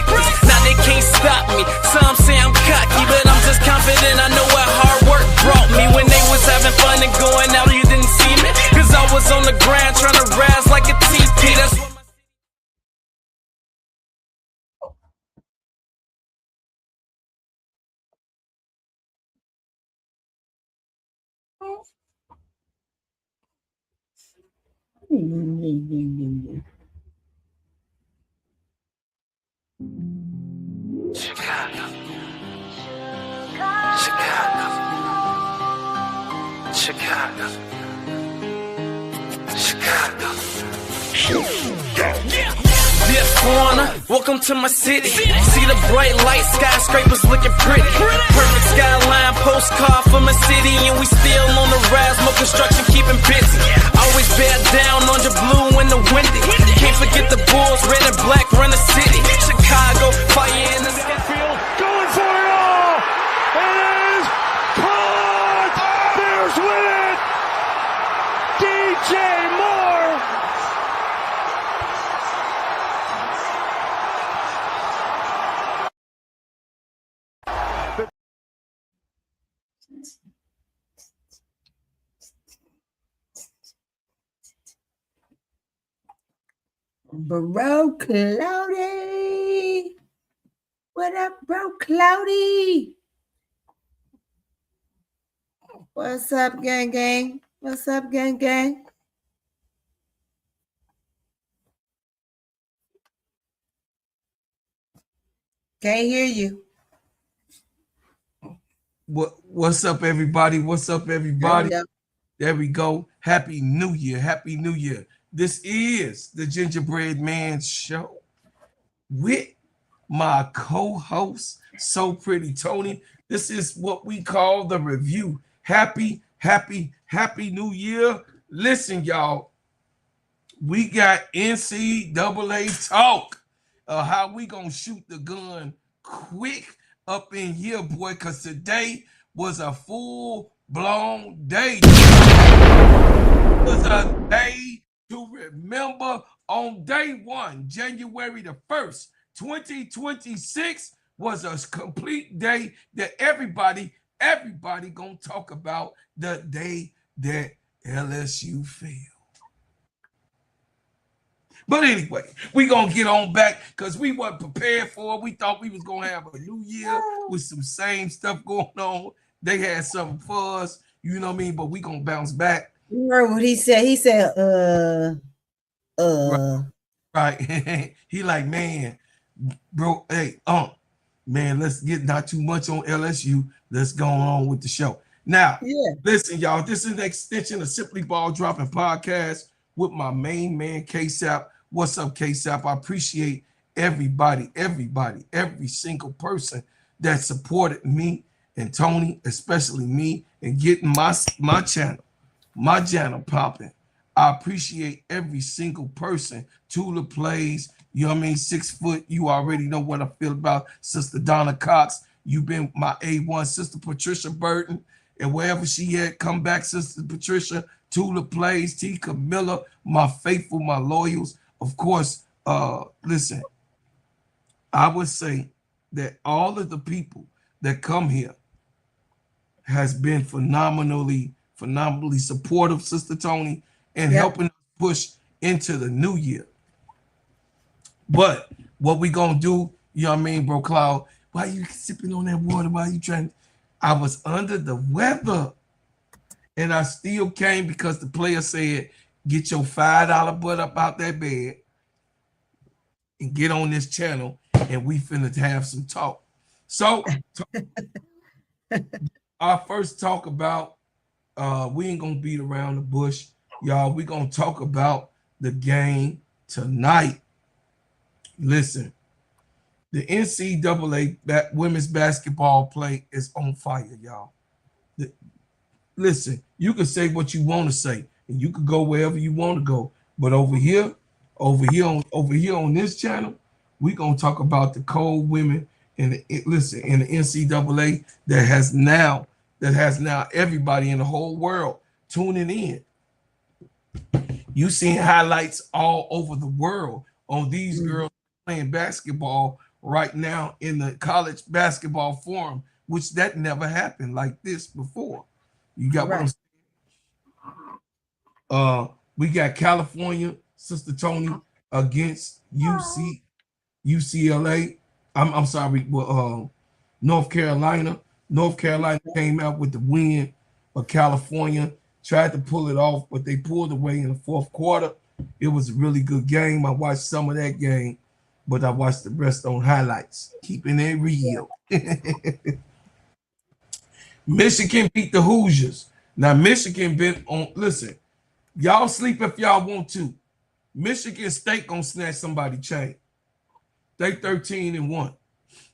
practice. Now they can't stop me. Some say I'm cocky, but I'm just confident. I know what hard work brought me. When they was having fun and going out, you didn't see me, cause I was on the ground trying to rise like a TP. That's what Chicago. Chicago. Chicago. Chicago. Dear foreigner, welcome to my city. See the bright light, skyscrapers looking pretty. Perfect skyline, postcard from a city, and we still on the rise, more construction keeping busy. Always bear down on the blue and the windy. Can't forget the Bulls, red and black run the city. Chicago, fire in the sky. Going for it all! It is caught! Bears win it! DJ Moore! Bro Cloudy. What up, bro Cloudy? What's up, gang gang? What's up, gang gang? Can't hear you. What's up, everybody? What's up, everybody? There we go. Happy New Year. Happy New Year. This is the Gingerbread Man Show with my co-host, So Pretty Tony. This is what we call the review. Happy New Year. Listen, y'all, we got NCAA talk. How we gonna shoot the gun quick up in here, boy, because today was a full-blown day. It was a day to remember. On day one, January the 1st, 2026, was a complete day that everybody gonna talk about, the day that LSU failed. But anyway, we gonna get on back because we weren't prepared for it. We thought we was gonna have a new year with some same stuff going on. They had something for us, you know what I mean? But we gonna bounce back. You heard what he said? He said, Right. He like, man, bro, hey, man, let's get not too much on LSU. Let's go on with the show. Now, listen, y'all, this is an extension of Simply Ball Dropping Podcast with my main man, K-Sap. What's up, K-Sap? I appreciate everybody, every single person that supported me and Tony, especially me, and getting my channel popping. I appreciate every single person. Tula Plays, you know what I mean? 6 foot, you already know what I feel about Sister Donna Cox. You've been my A1, Sister Patricia Burton, and wherever she at, come back, Sister Patricia. Tula Plays, T. Camilla, my faithful, my loyals. Of course, listen, I would say that all of the people that come here has been phenomenally supportive, Sister Tony, and helping us push into the new year. But what we gonna do, you know what I mean, bro Cloud? Why you sipping on that water? Why you trying? I was under the weather, and I still came because the player said, get your $5 butt up out that bed and get on this channel, and we finna have some talk. So our first talk about, we ain't gonna beat around the bush, y'all. We gonna talk about the game tonight. Listen, the NCAA women's basketball play is on fire, y'all. Listen, you can say what you want to say, and you can go wherever you want to go. But over here on this channel, we gonna talk about the cold women and the NCAA that has now everybody in the whole world tuning in. You seen highlights all over the world on these girls playing basketball right now in the college basketball forum, which that never happened like this before. You got what I'm saying? We got California, Sister Tony, against UCLA. I'm sorry, North Carolina. North Carolina came out with the win, but California tried to pull it off, but they pulled away in the fourth quarter. It was a really good game. I watched some of that game, but I watched the rest on highlights, keeping it real. Michigan beat the Hoosiers. Now, Michigan been on, listen, y'all sleep if y'all want to. Michigan State gonna snatch somebody chain. They 13-1.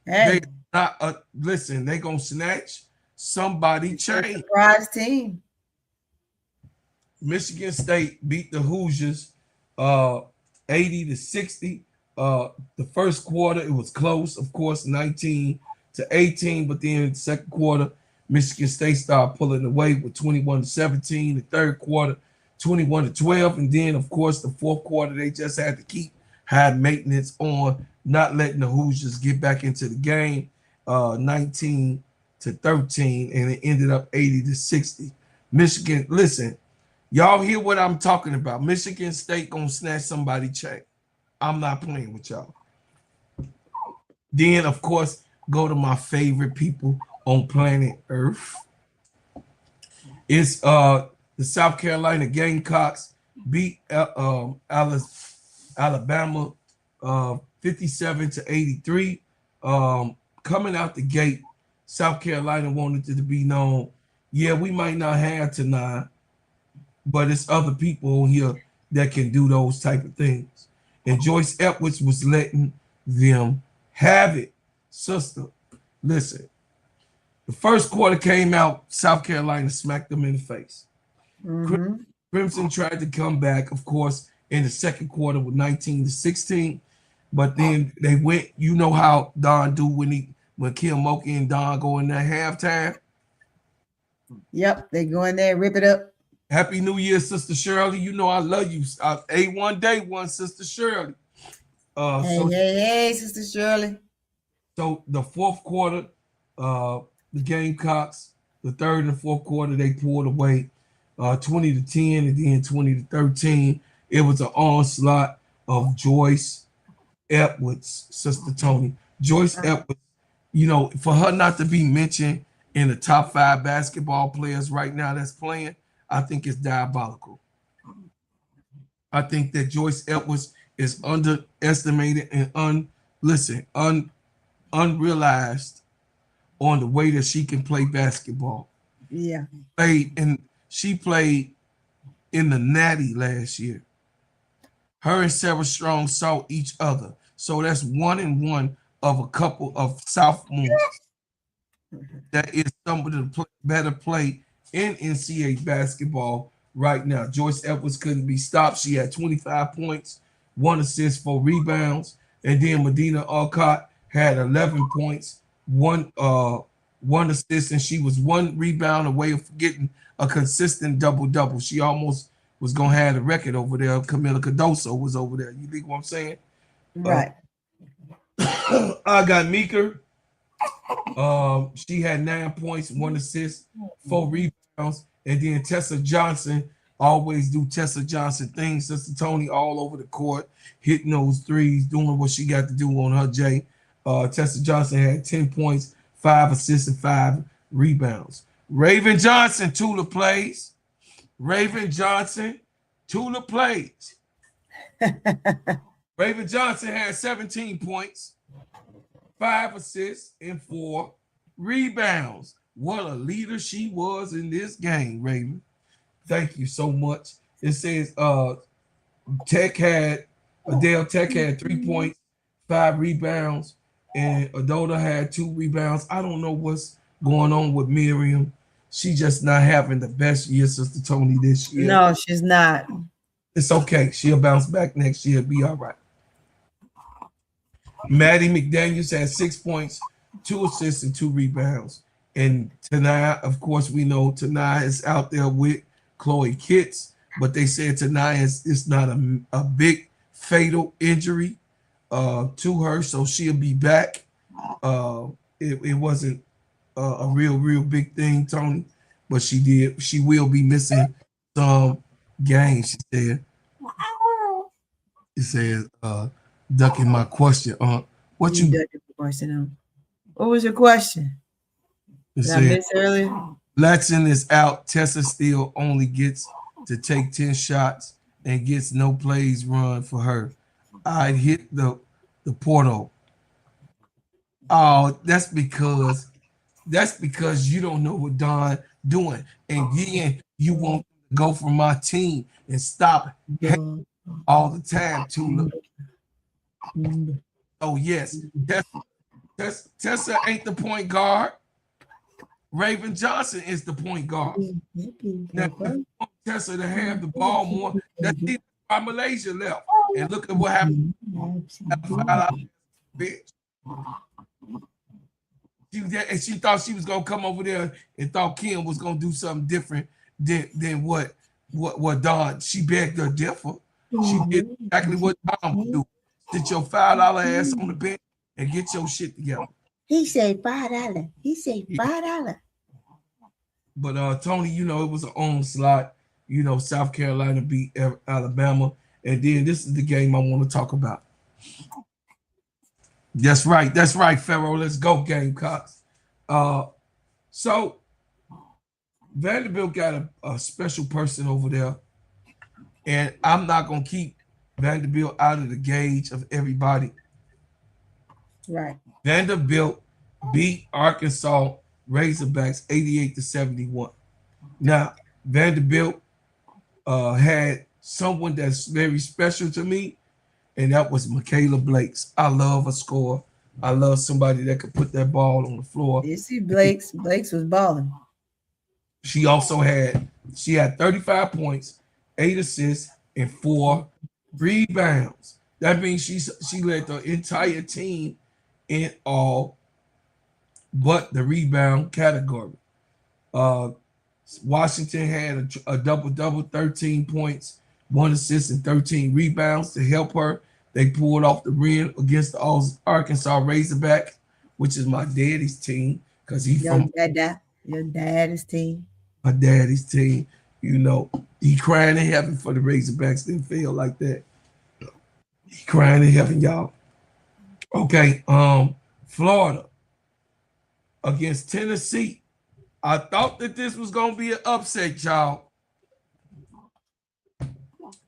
Hey. They not listen, they gonna snatch somebody chain. Surprise team. Michigan State beat the Hoosiers 80-60. The first quarter, it was close, of course, 19-18, but then the second quarter, Michigan State started pulling away with 21-17. The third quarter, 21-12, and then, of course, the fourth quarter, they just had to keep high maintenance on not letting the Hoosiers get back into the game, 19-13, and it ended up 80-60. Michigan, listen, y'all hear what I'm talking about. Michigan State gonna snatch somebody chain. I'm not playing with y'all. Then, of course, go to my favorite people on planet Earth. It's the South Carolina Gamecocks beat Alabama 57-83. Coming out the gate, South Carolina wanted it to be known, yeah, we might not have Ncaa, but it's other people here that can do those type of things. And Joyce Edwards was letting them have it. Sister, listen. The first quarter came out, South Carolina smacked them in the face. Mm-hmm. Crimson tried to come back, of course, in the second quarter with 19-16. But then they went, you know how Don do when Kim Mulkey and Don go in there halftime? Yep, they go in there and rip it up. Happy New Year, Sister Shirley. You know I love you. A1 day one, Sister Shirley. Hey, Sister Shirley. So the fourth quarter, the Gamecocks, the third and fourth quarter, they pulled away 20-10 and then 20-13. It was an onslaught of Joyce Edwards, Sister Tony. Joyce Edwards, you know, for her not to be mentioned in the top 5 basketball players right now that's playing, I think it's diabolical. I think that Joyce Edwards is underestimated and unrealized on the way that she can play basketball. Yeah. She played in the Natty last year. Her and Sarah Strong saw each other. So that's 1-1 of a couple of sophomores that is some of the better play in NCAA basketball right now. Joyce Edwards couldn't be stopped. She had 25 points, 1 assist, 4 rebounds. And then Medina Alcott had 11 points, 1 assist, and she was 1 rebound away from getting a consistent double-double. She almost was going to have the record over there. Camila Cardoso was over there. You think what I'm saying? Right. I got Meeker. She had 9 points, 1 assist, 4 rebounds. And then Tessa Johnson, always do Tessa Johnson things. Sister Tony all over the court, hitting those threes, doing what she got to do on her J. Tessa Johnson had 10 points, 5 assists, and 5 rebounds. Raven Johnson, Tula plays. Raven Johnson, Tula plays. Raven Johnson had 17 points, 5 assists, and 4 rebounds. What a leader she was in this game, Raven. Thank you so much. It says Adele Tech had 3 points, 5 rebounds, and Adoda had 2 rebounds. I don't know what's going on with Miriam. She just not having the best year, Sister Tony, this year. No, she's not. It's okay. She'll bounce back next year. Be all right. Maddie McDaniels had 6 points, 2 assists, and 2 rebounds. And Ncaa, of course, we know Ncaa is out there with Chloe Kitts, but they said Ncaa is not a big fatal injury. to her, so she'll be back. It wasn't a real big thing, Tony, but she will be missing some games. She said. It says, ducking my question. What you ducking the question? What was your question? Did I miss earlier? Laxon is out. Tessa still only gets to take 10 shots and gets no plays run for her. I hit the portal. Oh, that's because you don't know what Don doing, and then you want to go for my team and stop all the time, Tula. Oh yes, Tessa ain't the point guard. Raven Johnson is the point guard. Now, Tessa to have the ball more. That's why Malaysia left. And look at what happened. Bitch. She thought she was gonna come over there and thought Kim was gonna do something different than what Don. She begged her differ. She did exactly what Don would do. Sit your $5 ass on the bench and get your shit together. He said $5. He said $5. But Tony, it was an onslaught. South Carolina beat Alabama, and then this is the game I want to talk about. That's right, Pharaoh. Let's go, Gamecocks. So Vanderbilt got a special person over there, and I'm not gonna keep Vanderbilt out of the gauge of everybody. Right. Vanderbilt beat Arkansas Razorbacks 88-71. Now, Vanderbilt had someone that's very special to me, and that was Michaela Blakes. I love a scorer. I love somebody that could put that ball on the floor. You see, Blakes was balling. She had 35 points, 8 assists, and 4 rebounds. That means she led the entire team in all but the rebound category. Washington had a double-double, 13 points, 1 assist, and 13 rebounds to help her. They pulled off the win against the Arkansas Razorback, which is my daddy's team, because your daddy's team. My daddy's team. He crying in heaven for the Razorbacks. Didn't feel like that. He crying in heaven, y'all. Okay, Florida against Tennessee. I thought that this was gonna be an upset, y'all.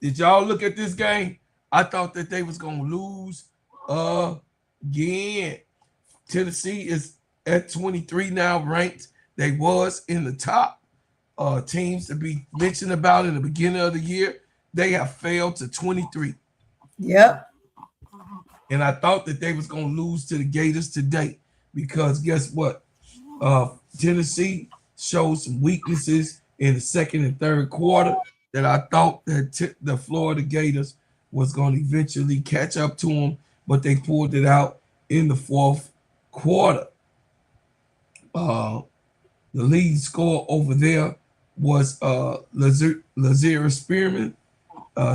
Did y'all look at this game? I thought that they was gonna lose again. Tennessee is at 23 now, ranked. They was in the top teams to be mentioned about in the beginning of the year. They have failed to 23. Yep. And I thought that they was gonna lose to the Gators today, because guess what? Tennessee showed some weaknesses in the second and third quarter that I thought that the Florida Gators was going to eventually catch up to them, but they pulled it out in the fourth quarter. The lead scorer over there was Lazira Spearman.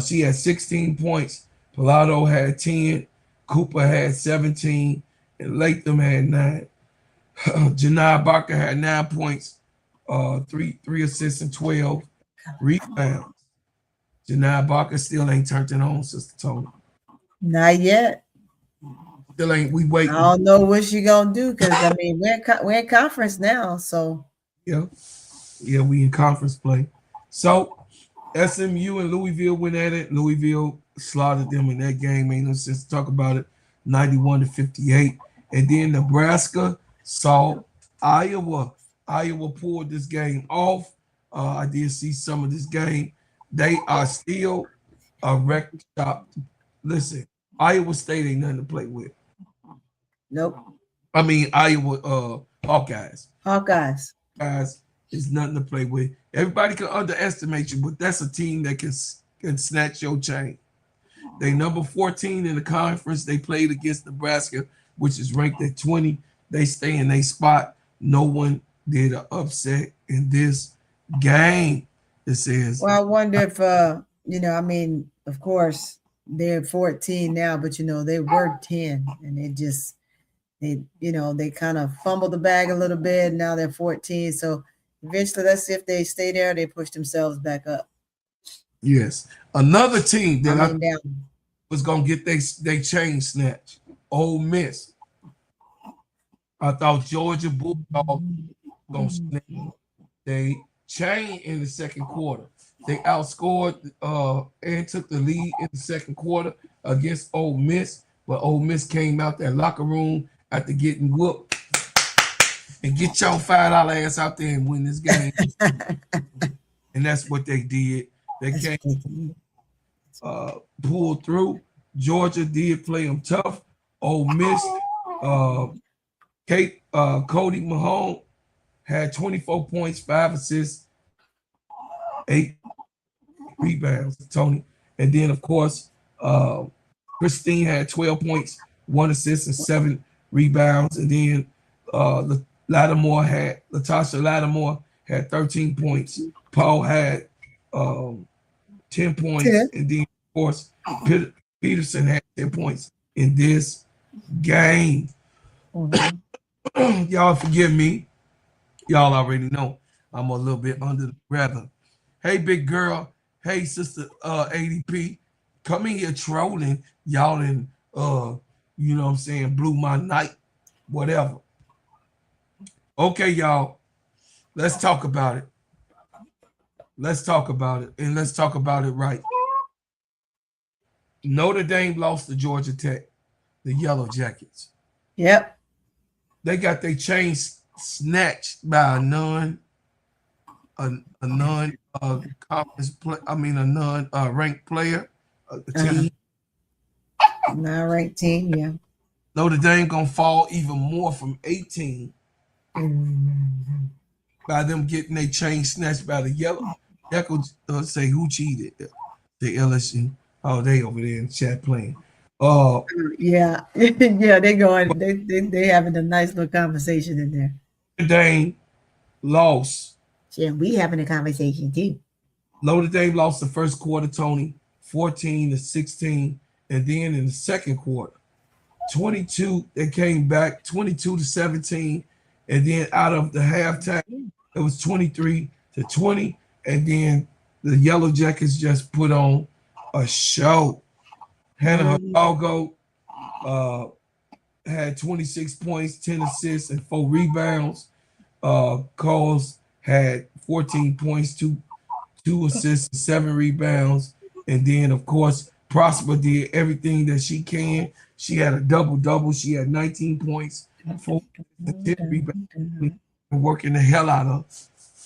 She had 16 points. Pilato had 10. Cooper had 17. And Latham had 9. Janai Barker had 9 points, 3 assists, and 12 rebounds. Janai Barker still ain't turned it on, Sister Tony. Not yet. Still ain't. We waiting. I don't know what she gonna do, because we're in conference now, so yeah, we in conference play. So SMU and Louisville went at it. Louisville slaughtered them in that game. Ain't no sense to talk about it. 91-58, and then Nebraska saw Iowa. Iowa pulled this game off. I did see some of this game. They are still a wreck shop. Listen, Iowa State ain't nothing to play with. Nope. I mean, Iowa Hawkeyes. Hawkeyes. Guys, is nothing to play with. Everybody can underestimate you, but that's a team that can snatch your chain. They number 14 in the conference. They played against Nebraska, which is ranked at 20. They stay in their spot. No one did an upset in this game. It says. Well, I wonder if of course, they're 14 now, but they were 10, and they kind of fumbled the bag a little bit. Now they're 14, so eventually, let's see if they stay there. They push themselves back up. Yes, another team that I down. was gonna get they chain snatch. Ole Miss. I thought Georgia Bulldogs gonna snatch they chain in the second quarter. They outscored and took the lead in the second quarter against Ole Miss, but Ole Miss came out that locker room after getting whooped and get your $5 ass out there and win this game. And that's what they did. They came pulled through. Georgia did play them tough. Ole Miss, Cody Mahone had 24 points, 5 assists, 8 rebounds, Tony. And then, of course, Christine had 12 points, 1 assist, and 7 rebounds. And then Latimore Lattimore had 13 points. Paul had 10 points. Yeah. And then, of course, Peterson had 10 points in this game. Mm-hmm. Y'all forgive me. Y'all already know I'm a little bit under the weather. Hey, big girl. Hey, sister ADP. Come in here trolling. Y'all and, you know what I'm saying, blew my night. Whatever. Okay, y'all. Let's talk about it. Let's talk about it. And let's talk about it right. Notre Dame lost to Georgia Tech, the Yellow Jackets. Yep. They got their chain snatched by a non conference play. I mean a non ranked player, team. Non-ranked team, yeah. Notre Dame gonna fall even more from 18 by them getting their chain snatched by the Yellow. Jackals say who cheated? The LSU. Oh, they over there in the chat playing. Yeah, yeah, they having a nice little conversation in there. Notre Dame lost. Yeah, we having a conversation too. Notre Dame lost the first quarter, Tony, 14-16, and then in the second quarter, 22. They came back 22-17, and then out of the halftime, it was 23-20, and then the Yellow Jackets just put on a show. Hannah Hidalgo had 26 points, 10 assists, and 4 rebounds. Coles had 14 points, 2 assists, and 7 rebounds. And then, of course, Prosper did everything that she can. She had a double-double. She had 19 points, 4 and 10 rebounds, and working the hell out of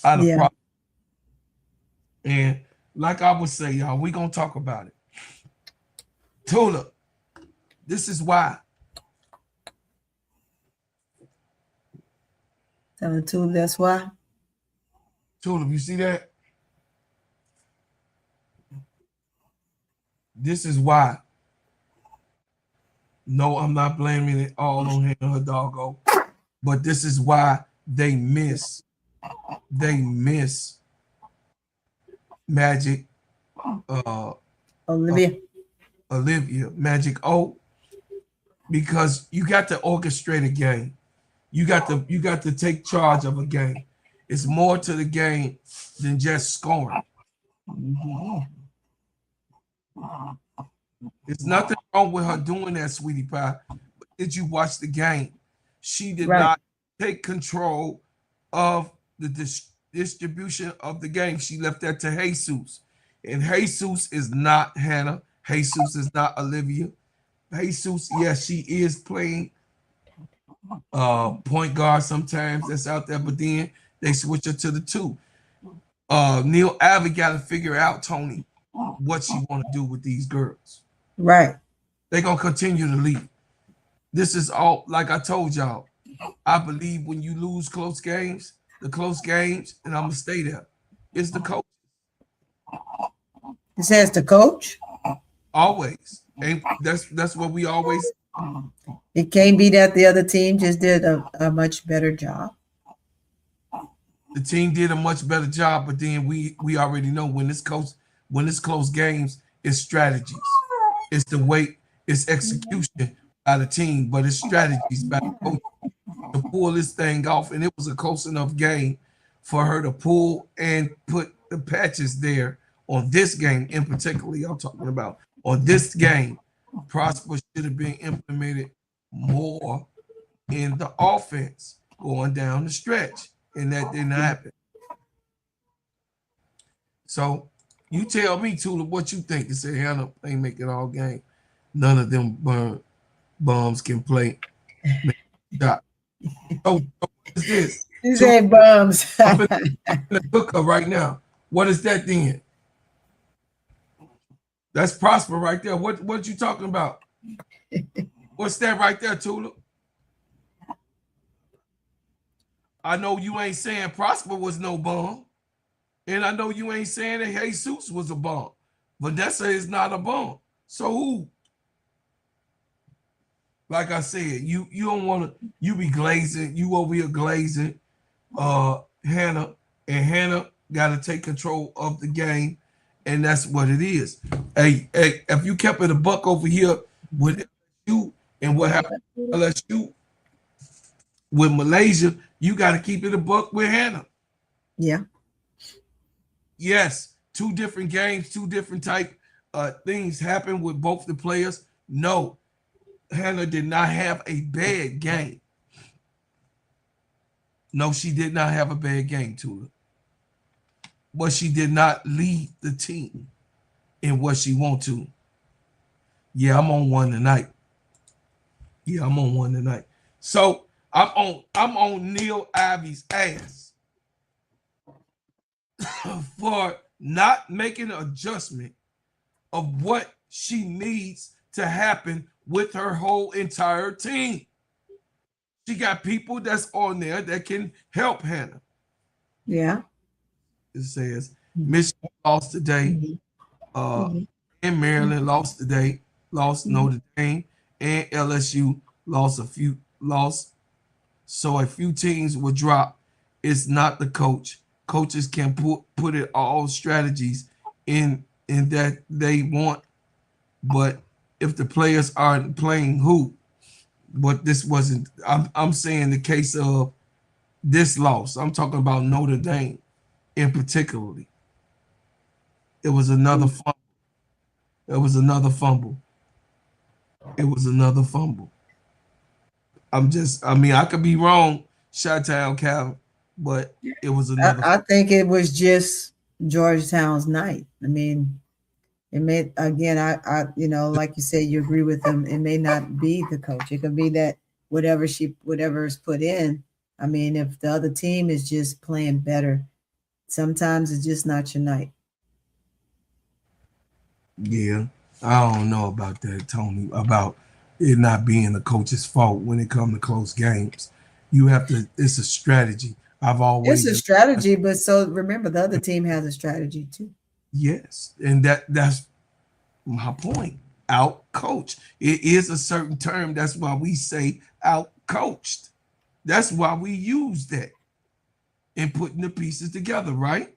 Prosper. And like I would say, y'all, we're going to talk about it. Tula, this is why. Tula, that's why. Tula, you see that? This is why. No, I'm not blaming it all on Hannah Hidalgo, but this is why they miss Magic Olivia Magic O, because you got to orchestrate a game. You got to take charge of a game. It's more to the game than just scoring. There's nothing wrong with her doing that, sweetie pie. But did you watch the game? She did not take control of the distribution of the game. She left that to Jesus. And Jesus is not Hannah. Jesus is not Olivia. Jesus, yes, she is playing point guard sometimes. That's out there, but then they switch her to the 2. Neil Abbey got to figure out, Tony, what she want to do with these girls. Right. They're going to continue to lead. This is all, like I told y'all, I believe when you lose close games, and I'm going to stay there, it's the coach. It says the coach? Always. And that's what we always. It can't be that the other team just did a much better job. The team did a much better job, but then we already know when it's close games, it's strategies. It's the way, it's execution by the team, but it's strategies by the coach to pull this thing off. And it was a close enough game for her to pull and put the patches there on this game in particularly. I'm talking about on this game. Prosper should have been implemented more in the offense going down the stretch, and that didn't happen. So you tell me, Tula, what you think. You say Hannah ain't making all game. None of them bums can play. Shot. So what is this? You said bums. I'm in the hookup right now. What is that then? That's Prosper right there. What you talking about? What's that right there, Tula? I know you ain't saying Prosper was no bum. And I know you ain't saying that Jesus was a bum. Vanessa is not a bum. So who? Like I said, you don't want to, you be glazing, you over here glazing Hannah, and Hannah got to take control of the game, and that's what it is. Hey, if you kept it a buck over here with you and what happened to LSU with Malaysia, you got to keep it a buck with Hannah. Yeah. Yes, two different games, two different type things happen with both the players. No, Hannah did not have a bad game. No, she did not have a bad game, Tula. But she did not lead the team in what she want to. Yeah, I'm on one tonight. So I'm on Neil Ivy's ass for not making an adjustment of what she needs to happen with her whole entire team. She got people that's on there that can help Hannah. Yeah. It says Michigan lost today. And Maryland lost today. Lost Notre Dame, and LSU lost so a few teams will drop. It's not the coach. Coaches can put it all strategies in that they want, but if the players aren't playing who, but this wasn't. I'm saying the case of this loss. I'm talking about Notre Dame in particularly. It was another fumble. It was another fumble. I could be wrong, Chi-Town Cal, but it was another. I think it was just Georgetown's night. I mean, it may, again, I like you said, you agree with them. It may not be the coach. It could be that whatever is put in. I mean, if the other team is just playing better, sometimes it's just not your night. Yeah, I don't know about that, Tony, about it not being the coach's fault when it comes to close games. You have to, it's a strategy. It's a strategy, but so remember the other team has a strategy too. Yes, and that's my point. Out coached. It is a certain term. That's why we say out coached. That's why we use that in putting the pieces together, right?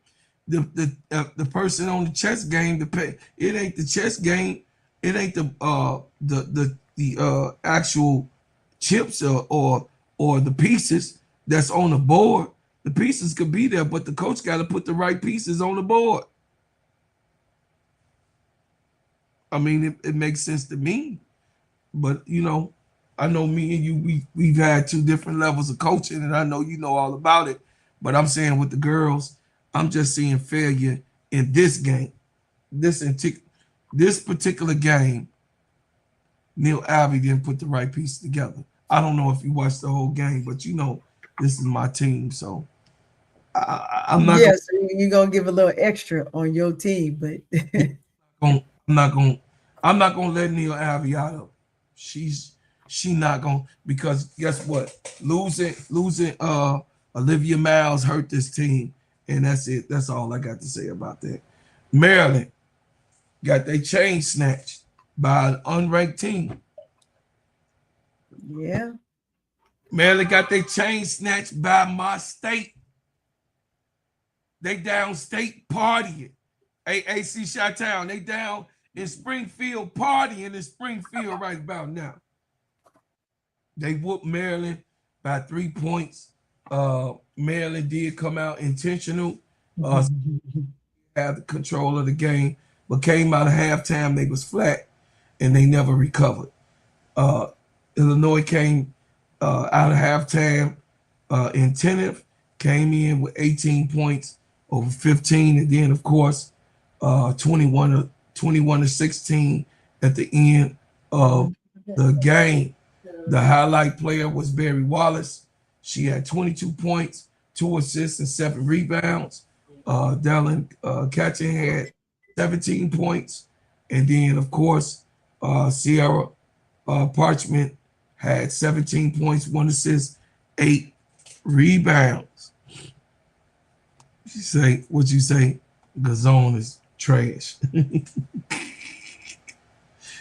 The person on the chess game, it ain't the chess game. It ain't the actual chips or the pieces that's on the board. The pieces could be there, but the coach got to put the right pieces on the board. I mean, it makes sense to me, but I know me and you, we've had two different levels of coaching, and I know you know all about it. But I'm saying with the girls, I'm just seeing failure in this game, this particular game. Neil Ivy didn't put the right piece together. I don't know if you watched the whole game, but this is my team, so I'm not. Yes, you're gonna give a little extra on your team, but I'm not gonna let Neil Ivy out of. She not gonna, because guess what? Losing Olivia Miles hurt this team, and that's it. That's all I got to say about that. Maryland got their chain snatched by an unranked team. Yeah. Maryland got their chain snatched by my state. They downstate partying. AC Chi-Town, they down in Springfield, partying in Springfield right about now. They whooped Maryland by 3 points. Maryland did come out intentional, have the control of the game, but came out of halftime. They was flat, and they never recovered. Illinois came out of halftime inattentive, came in with 18 points over 15, and then of course 21 to 16 at the end of the game. The highlight player was Barry Wallace. She had 22 points, 2 assists, and 7 rebounds. Dylan Ncaa had 17 points. And then, of course, Sierra Parchment had 17 points, 1 assist, 8 rebounds. What you say? Gazon is trash.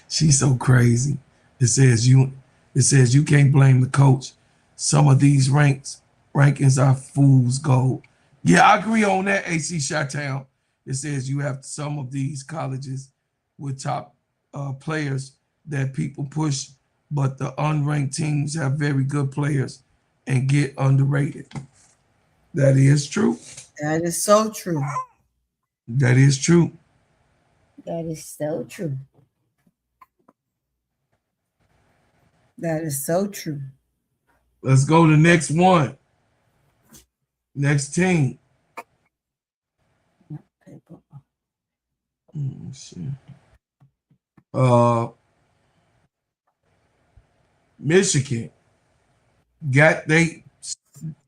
She's so crazy. It says you can't blame the coach. Some of these rankings are fool's gold. Yeah, I agree on that, AC Chi-Town. It says you have some of these colleges with top players that people push, but the unranked teams have very good players and get underrated. That is true. That is so true. That is true. That is so true. That is so true. Let's go to the next one. Next team. Michigan got they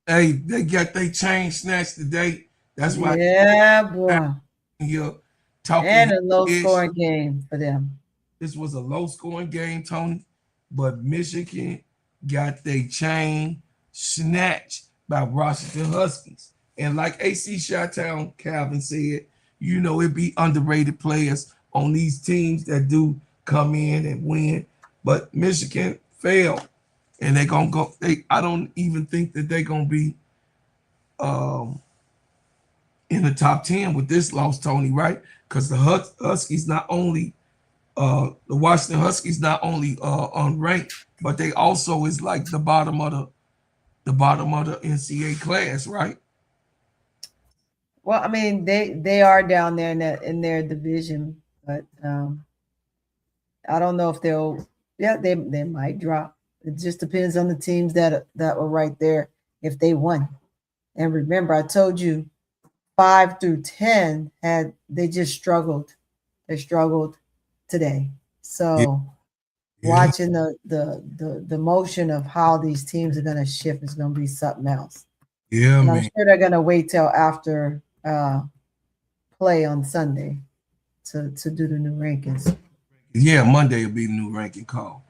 got they chain snatched today. That's why. Yeah, boy. You're talking and a low scoring game for them. This was a low scoring game, Tony, but Michigan got their chain snatched by Washington Huskies. And like AC Chi-Town Calvin said, you know, it be underrated players on these teams that do come in and win. But Michigan failed. And they're gonna go. I don't even think that they're gonna be in the top 10 with this loss, Tony, right? Because the Huskies not only the Washington Huskies not only unranked, but they also is like the bottom of the NCAA class, right? Well, I mean, they are down there in their division, but I don't know if they'll. Yeah, they might drop. It just depends on the teams that were right there if they won. And remember, I told you 5 through 10 they just struggled. They struggled today. So watching the motion of how these teams are going to shift is going to be something else. Yeah, and I'm sure they're going to wait till after play on Sunday to do the new rankings. Yeah, Monday will be the new ranking call.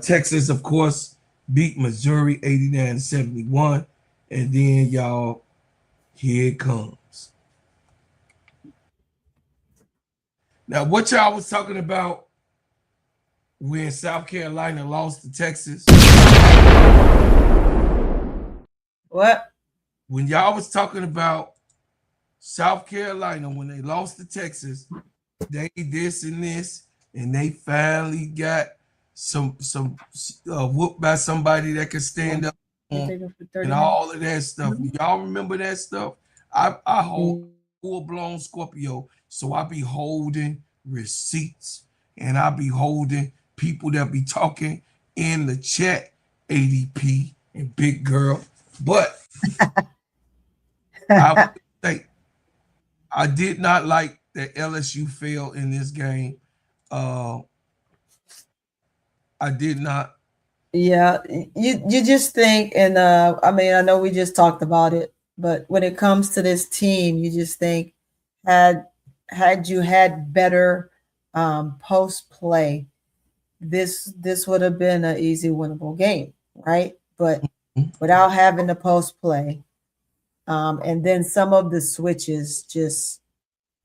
Texas, of course, beat Missouri 89-71. And then, y'all, here it comes. Now, what y'all was talking about when South Carolina lost to Texas? What? When y'all was talking about South Carolina, when they lost to Texas, they this and this, and they finally got some whooped by somebody that could stand up and all of that stuff. Y'all remember that stuff? I hold full-blown Scorpio, so I be holding receipts, and I be holding people that be talking in the chat, ADP and Big Girl. But I would say I did not like that LSU failed in this game. I did not. Yeah, you just think, and I mean, I know we just talked about it, but when it comes to this team, you just think had you had better post play, this would have been an easy winnable game, right? But without having the post play, and then some of the switches just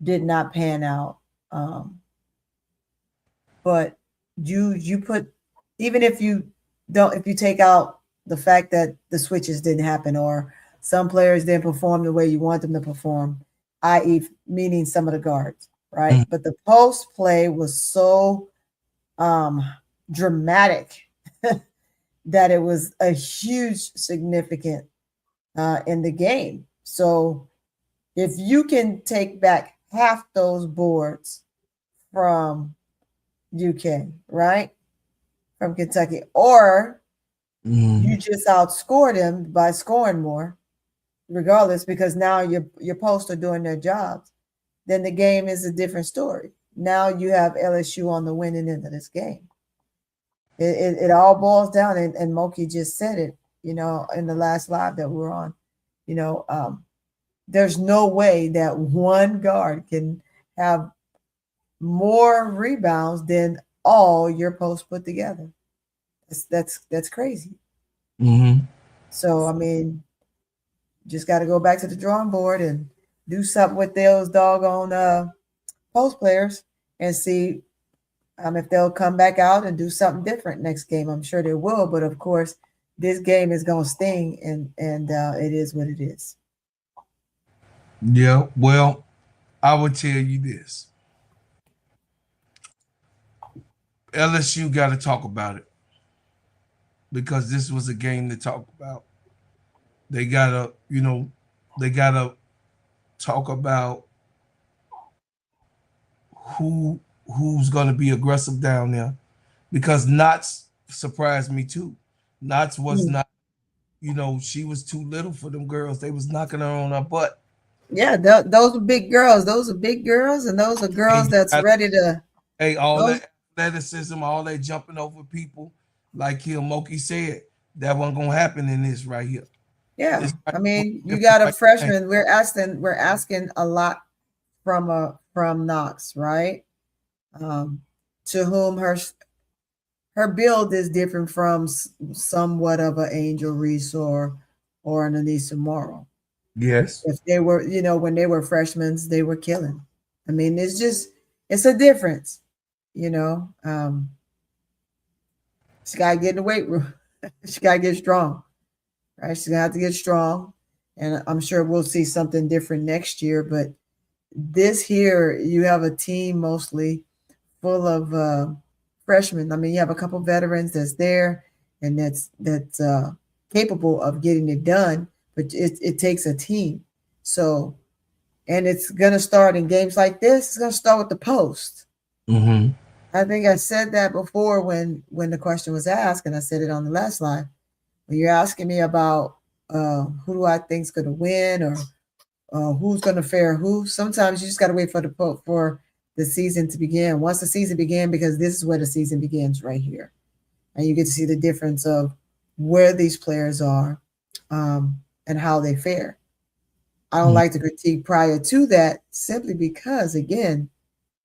did not pan out. But you put, even if you take out the fact that the switches didn't happen or some players didn't perform the way you want them to perform, i.e. meaning some of the guards, right? But the post play was so dramatic that it was a huge significant in the game. So if you can take back half those boards from UK, right? From Kentucky, or you just outscore them by scoring more, regardless, because now your posts are doing their jobs, then the game is a different story. Now you have LSU on the winning end of this game. It all boils down, and Moki just said it, in the last live that we're on. There's no way that one guard can have more rebounds than all your posts put together. That's crazy. So I mean, just got to go back to the drawing board and do something with those doggone post players and see if they'll come back out and do something different next game. I'm sure they will, but of course, this game is gonna sting, and it is what it is. Yeah, well, I would tell you this. LSU got to talk about it because this was a game to talk about. They gotta, they gotta talk about who's gonna be aggressive down there, because Knots surprised me too. Knots was not, she was too little for them girls. They was knocking her on her butt. Yeah, those are big girls. Those are big girls, and those are girls that's ready to. Hey, all that athleticism, all that jumping over people, like Moki said, that wasn't gonna happen in this right here. Yeah, I mean, you got a freshman. We're asking a lot from Knox, right? To whom her build is different from somewhat of an Angel Reese or an Anissa Morrow. Yes. If they were, when they were freshmen, they were killing. I mean, it's a difference, She got to get in the weight room. She got to get strong, right? She's going to have to get strong. And I'm sure we'll see something different next year. But this here, you have a team mostly full of freshmen. I mean, you have a couple veterans that's there and that's capable of getting it done. But it takes a team. So, and it's going to start in games like this. It's going to start with the post. I think I said that before when the question was asked, and I said it on the last live. When you're asking me about who do I think is going to win or who's going to fare who, sometimes you just got to wait for the season to begin. Once the season began, because this is where the season begins right here, and you get to see the difference of where these players are. And how they fare. I don't like to critique prior to that simply because, again,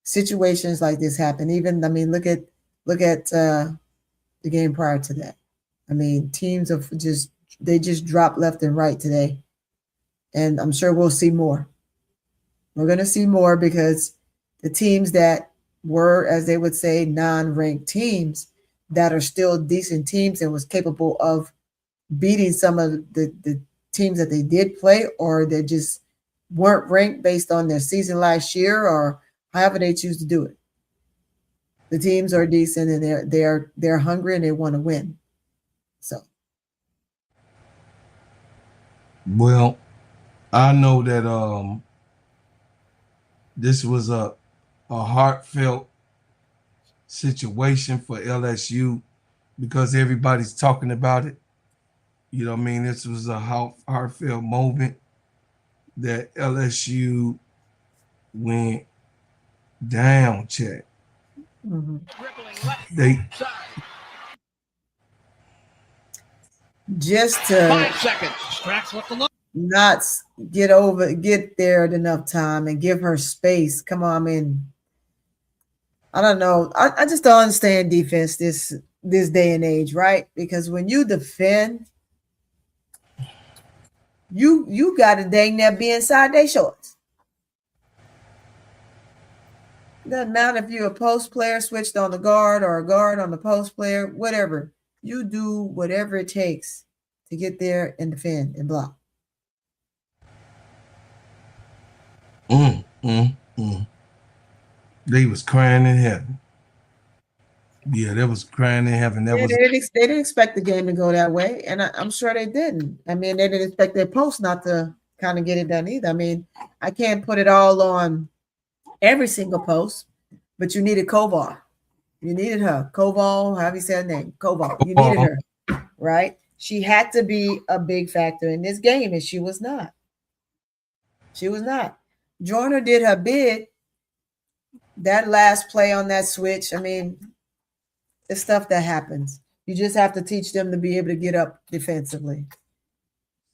situations like this happen. Even, I mean, look at the game prior to that. I mean, teams they just drop left and right today, and I'm sure we'll see more. We're going to see more because the teams that were, as they would say, non-ranked teams that are still decent teams and was capable of beating some of the teams that they did play, or they just weren't ranked based on their season last year, or however they choose to do it. The teams are decent and they're hungry and they want to win. So, well, I know that this was a heartfelt situation for LSU because everybody's talking about it. You know what I mean? This was a heartfelt moment that LSU went down, check. They just to 5 seconds. not get there at enough time and give her space. Come on, I mean, I don't know. I just don't understand defense this day and age, right? Because when you defend, you got to dang that be inside their shorts. Doesn't matter if you're a post player switched on the guard or a guard on the post player, whatever. You do whatever it takes to get there and defend and block. They was crying in heaven. Yeah, that was crying in heaven. That Yeah, was they didn't expect the game to go that way, and I'm sure they didn't. I mean, they didn't expect their post not to kind of get it done either. I mean, I can't put it all on every single post, but you needed Kovar. You needed her. Koval, however you say her name. Koval. You needed her, right? She had to be a big factor in this game, and she was not. She was not. Joyner did her bid. That last play on that switch, I mean, it's stuff that happens. You just have to teach them to be able to get up defensively.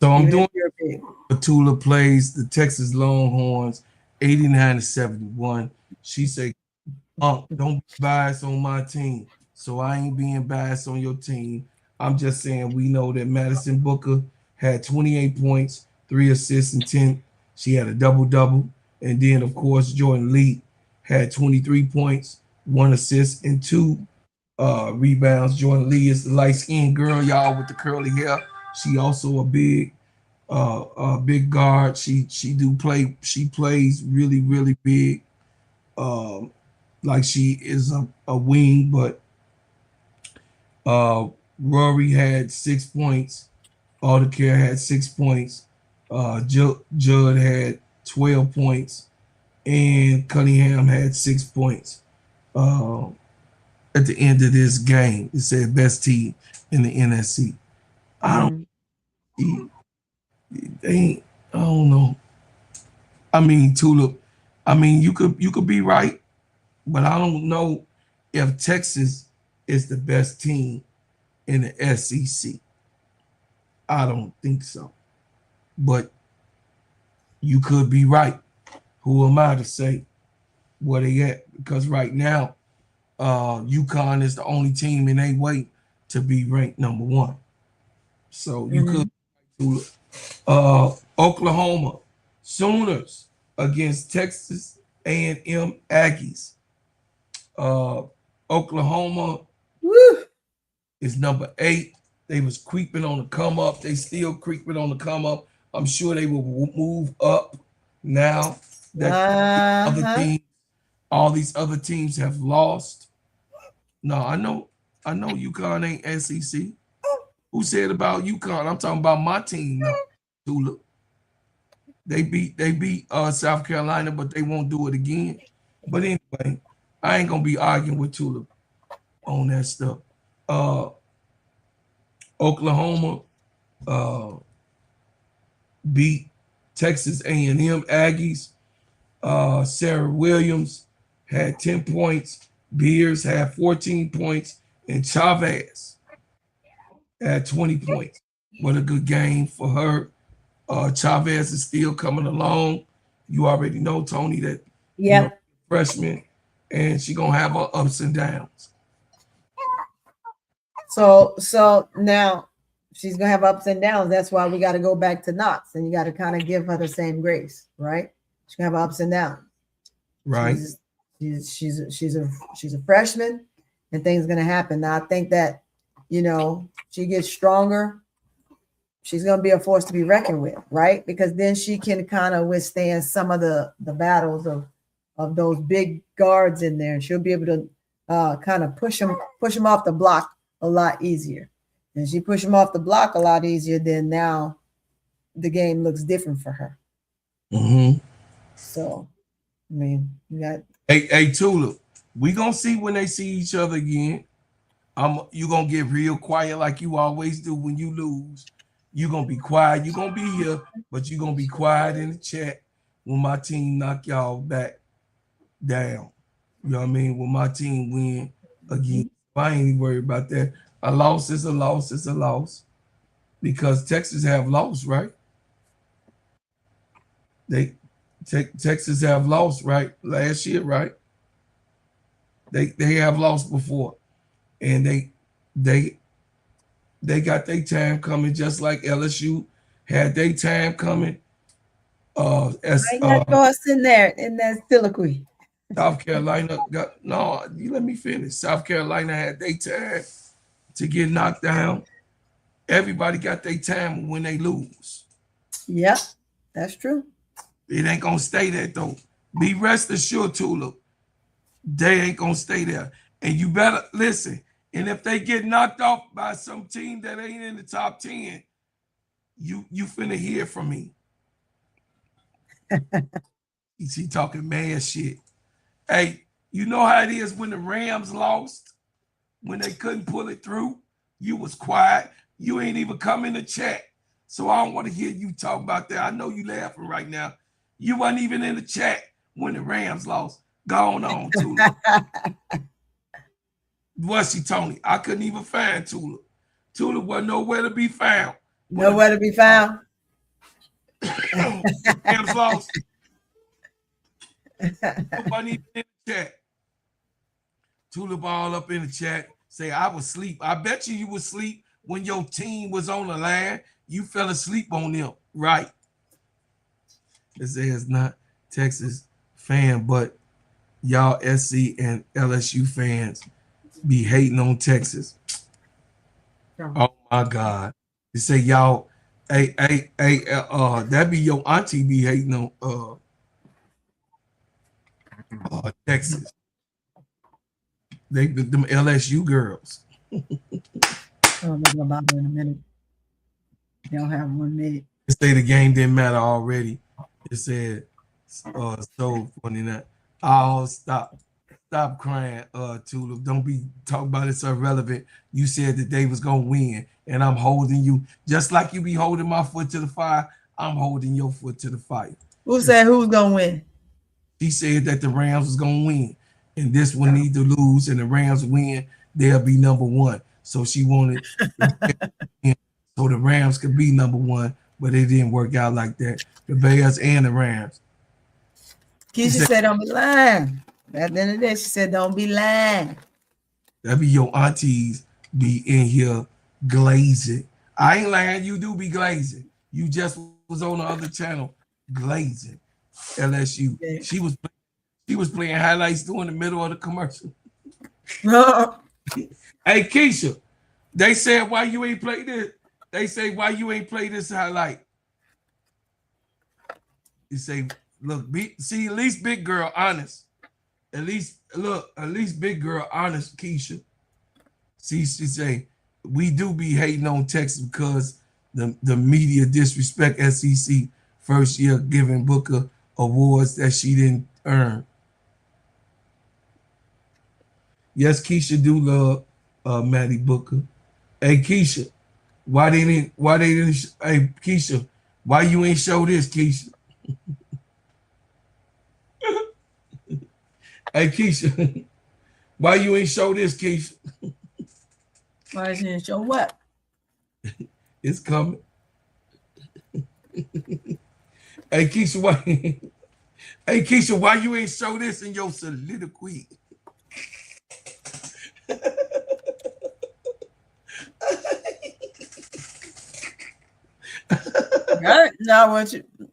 So I'm doing Tula plays the Texas Longhorns 89-71. She said, don't be biased on my team. So I ain't being biased on your team. I'm just saying we know that Madison Booker had 28 points, 3 assists, and 10. She had a double-double. And then, of course, Jordan Lee had 23 points, 1 assist, and 2 rebounds. Jordan Lee is the light-skinned girl, y'all, with the curly hair. She also a big guard. She plays really, really big. Like she is a wing, but Rory had 6 points. Aldercare had 6 points. Judd had 12 points. And Cunningham had 6 points. At the end of this game, it said best team in the NSC. I don't know. I mean, Tulip, I mean, you could be right, but I don't know if Texas is the best team in the SEC. I don't think so. But you could be right. Who am I to say where they at? Because right now, UConn is the only team in a way to be ranked number 1. So you could Oklahoma Sooners against Texas A&M Aggies. Oklahoma is number 8. They was creeping on the come up. They still creeping on the come up. I'm sure they will move up now that all these other teams have lost. No, I know UConn ain't SEC. Who said about UConn? I'm talking about my team now. Tula. They beat South Carolina, but they won't do it again. But anyway, I ain't gonna be arguing with Tula on that stuff. Oklahoma beat Texas A&M Aggies. Sarah Williams had 10 points. Beers had 14 points. And Chavez had 20 points. What a good game for her. Chavez is still coming along. You already know, Tony, that freshman, and she's gonna have her ups and downs. So now she's gonna have ups and downs. That's why we got to go back to Knox, and you got to kind of give her the same grace, right? She's gonna have ups and downs. Right. She's a freshman, and things gonna happen. Now I think that she gets stronger. She's going to be a force to be reckoned with, right? Because then she can kind of withstand some of the battles of those big guards in there. And she'll be able to kind of push them off the block a lot easier. And she push them off the block a lot easier, then now the game looks different for her. So, I mean, you got... Hey, Tula, we going to see when they see each other again. You going to get real quiet like you always do when you lose. You're going to be quiet. You're going to be here, but you're going to be quiet in the chat when my team knock y'all back down. You know what I mean? When my team win again. I ain't even worried about that. A loss is a loss is a loss. Because Texas have lost, right? Texas have lost, right? Last year, right? They have lost before. And they got their time coming, just like LSU had their time coming. Throw us in there in that soliloquy. South Carolina you let me finish. South Carolina had their time to get knocked down. Everybody got their time when they lose. Yep, that's true. It ain't gonna stay that though. Be rest assured, Tula. They ain't gonna stay there. And you better listen. And if they get knocked off by some team that ain't in the top 10, you finna hear from me. He talking mad shit. Hey, you know how it is when the Rams lost, when they couldn't pull it through? You was quiet. You ain't even come in the chat. So I don't want to hear you talk about that. I know you laughing right now. You wasn't even in the chat when the Rams lost. Gone on, Tula. Was she, Tony? I couldn't even find Tula. Tula wasn't nowhere to be found. Nowhere to be found. Rams lost. Wasn't even in the chat. Tulip all up in the chat. Say, I was asleep. I bet you was asleep when your team was on the line. You fell asleep on them, right? It says not Texas fan, but y'all SC and LSU fans be hating on Texas. Oh my God. They say y'all, hey, that be your auntie be hating on Texas. They them LSU girls. Oh, they're about in a minute. They'll have 1 minute. They say the game didn't matter already. It said so funny that. Oh, stop crying, Tulip. Don't be talking about it's irrelevant. You said that they was gonna win, and I'm holding you just like you be holding my foot to the fire. I'm holding your foot to the fire. Who said who's gonna win? She said that the Rams was gonna win, and this one need to lose, and the Rams win, they'll be number one. So she wanted so the Rams could be number one, but it didn't work out like that. The Bears and the Rams. Keisha said, "Don't be lying." At the end of the day, she said, "Don't be lying." That be your aunties be in here glazing. I ain't lying. You do be glazing. You just was on the other channel glazing. LSU. Yeah. She was playing highlights during the middle of the commercial. Hey Keisha, they said why you ain't play this. They say why you ain't play this highlight. You say, look, see at least big girl honest. At least big girl honest, Keisha. See, she say we do be hating on Texas because the media disrespect SEC first year giving Booker awards that she didn't earn. Yes, Keisha do love Maddie Booker. Hey Keisha, why they didn't hey Keisha, why you ain't show this, Keisha? Hey Keisha, why you ain't show this, Keisha? Why didn't show what? It's coming. Hey Keisha, why you ain't show this in your soliloquy? Right now,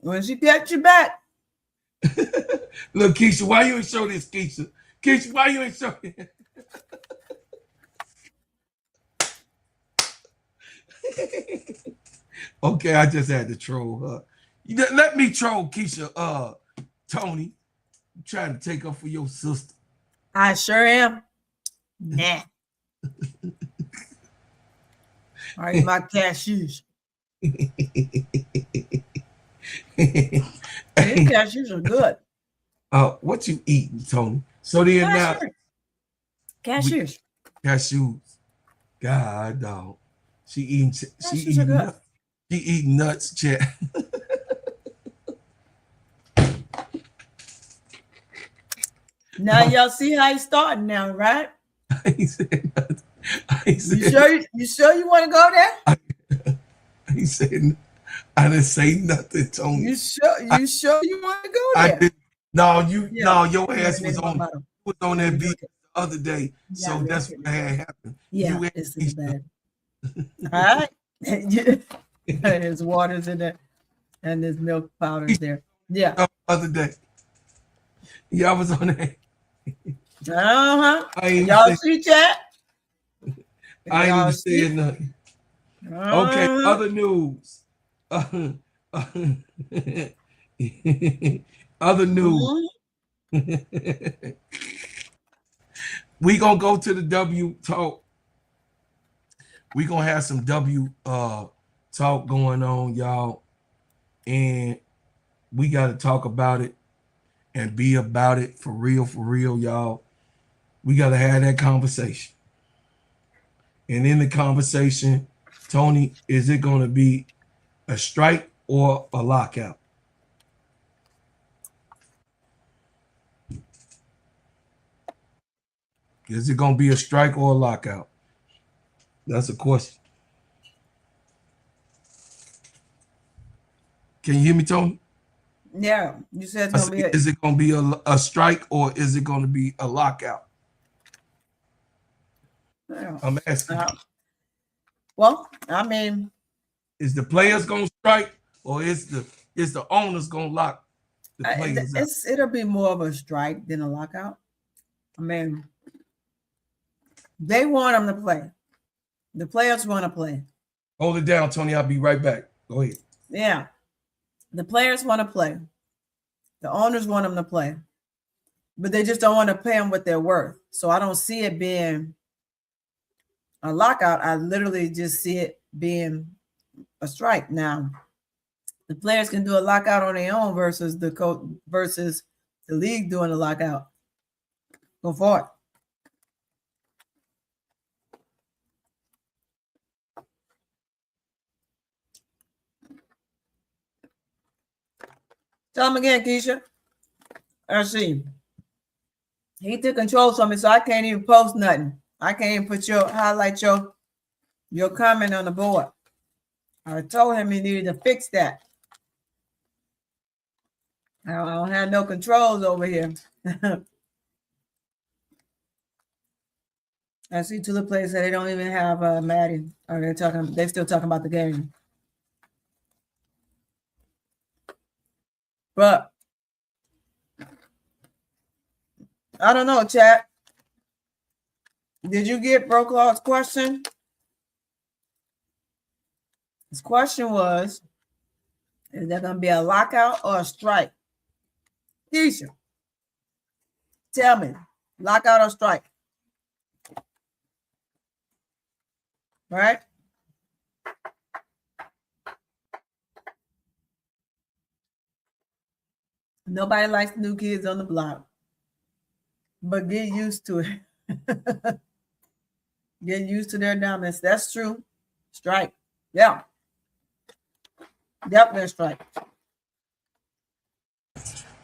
when she gets you back. Look, Keisha, why you ain't show this, Keisha? Keisha, why you ain't show it? Okay, I just had to troll her. Let me troll Keisha, Tony. I'm trying to take her for your sister. I sure am. Nah. All right, my cashews. These cashews are good. What you eating, Tony? So then now cashews. Cashews. God dog. She eating nuts. She eating nuts, chat. Now y'all see how he's starting now, right? I ain't said nothing. You sure you want to go there? He said, I didn't say nothing, Tony. You sure you want to go there? Your ass was on that video the other day, so that's what had happened. Yeah, it's in the bag. All right. His water's in there, and his milk powder's there. Yeah. The other day. Yeah, I was on that. Y'all see chat? I ain't even saying nothing. Okay, other news. Other news. We gonna go to the W talk. We gonna have some W talk going on, y'all, and we got to talk about it and be about it for real, y'all. We got to have that conversation. And in the conversation, Tony, is it going to be a strike or a lockout? Is it going to be a strike or a lockout? That's a question. Can you hear me, Tony? Yeah, you said it's gonna be. Is it going to be a strike or is it going to be a lockout? Yeah. I'm asking. Well, I mean, is the players going to strike or is the owners going to lock the players out? It'll be more of a strike than a lockout. I mean, they want them to play. The players want to play. Hold it down, Tony. I'll be right back. Go ahead. Yeah. The players want to play. The owners want them to play. But they just don't want to pay them what they're worth. So I don't see it being a lockout. I literally just see it being a strike. Now, the players can do a lockout on their own versus the coach versus the league doing a lockout. Go for it. Tell him again, Keisha. I see. He took control from me, so I can't even post nothing. I can't even put highlight your comment on the board. I told him he needed to fix that. I don't have no controls over here. I see two of the players that they don't even have Maddie. Or they're still talking about the game. But I don't know, chat. Did you get Broclaw's question? His question was, is there going to be a lockout or a strike? Keisha, tell me, lockout or strike? Right? Nobody likes new kids on the block, but get used to it. Get used to their dominance. That's true. Strike. Yeah. Definitely strike.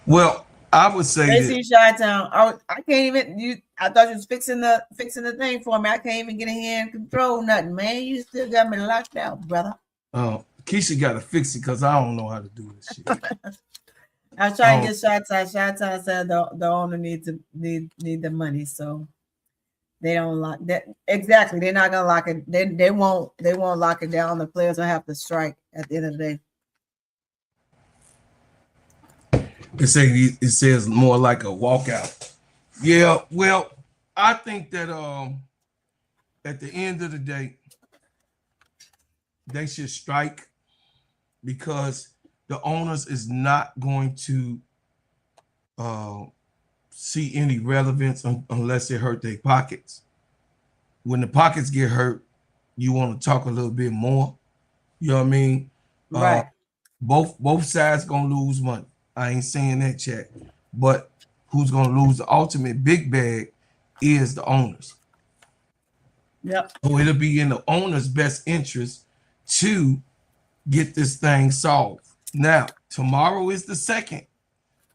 Well, I would say AC Chi-Town. I can't even. I thought you was fixing the thing for me. I can't even get in here and control nothing, man. You still got me locked out, brother. Keisha got to fix it because I don't know how to do this shit. I was trying to get Chi-Town. Chi-Town said the owner need the money, so they don't lock that. Exactly, they're not gonna lock it. They won't lock it down. The players will have to strike at the end of the day. It says more like a walkout. Yeah, well, I think that at the end of the day, they should strike because the owners is not going to see any relevance unless it hurt their pockets. When the pockets get hurt, you want to talk a little bit more. You know what I mean? Right. Both sides gonna lose money. I ain't saying that, chat. But who's gonna lose the ultimate big bag is the owners. Yep. So it'll be in the owner's best interest to get this thing solved. Now, tomorrow is the 2nd.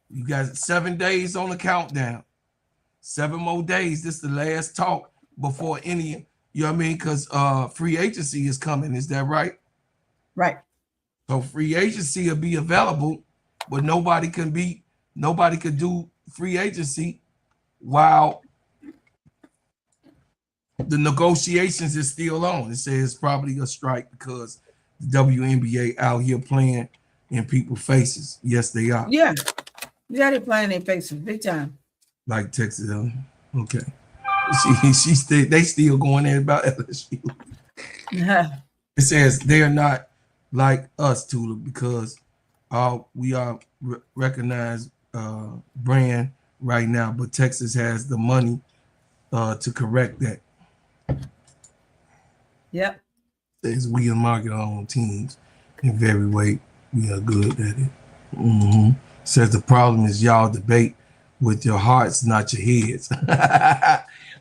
You got 7 days on the countdown. 7 more days. This is the last talk before any, you know what I mean? Because free agency is coming. Is that right? Right. So free agency will be available, but nobody could do free agency while the negotiations is still on. It says probably a strike because the WNBA out here playing in people's faces. Yes, they are. Yeah. Yeah, they playing in their faces big time. Like Texas. Okay. They still going in about LSU. Yeah. It says they're not like us, Tula, because we are recognized brand right now, but Texas has the money to correct that. Yep. Says we market our own teams in very way. We are good at it. Mm-hmm. Says the problem is y'all debate with your hearts, not your heads.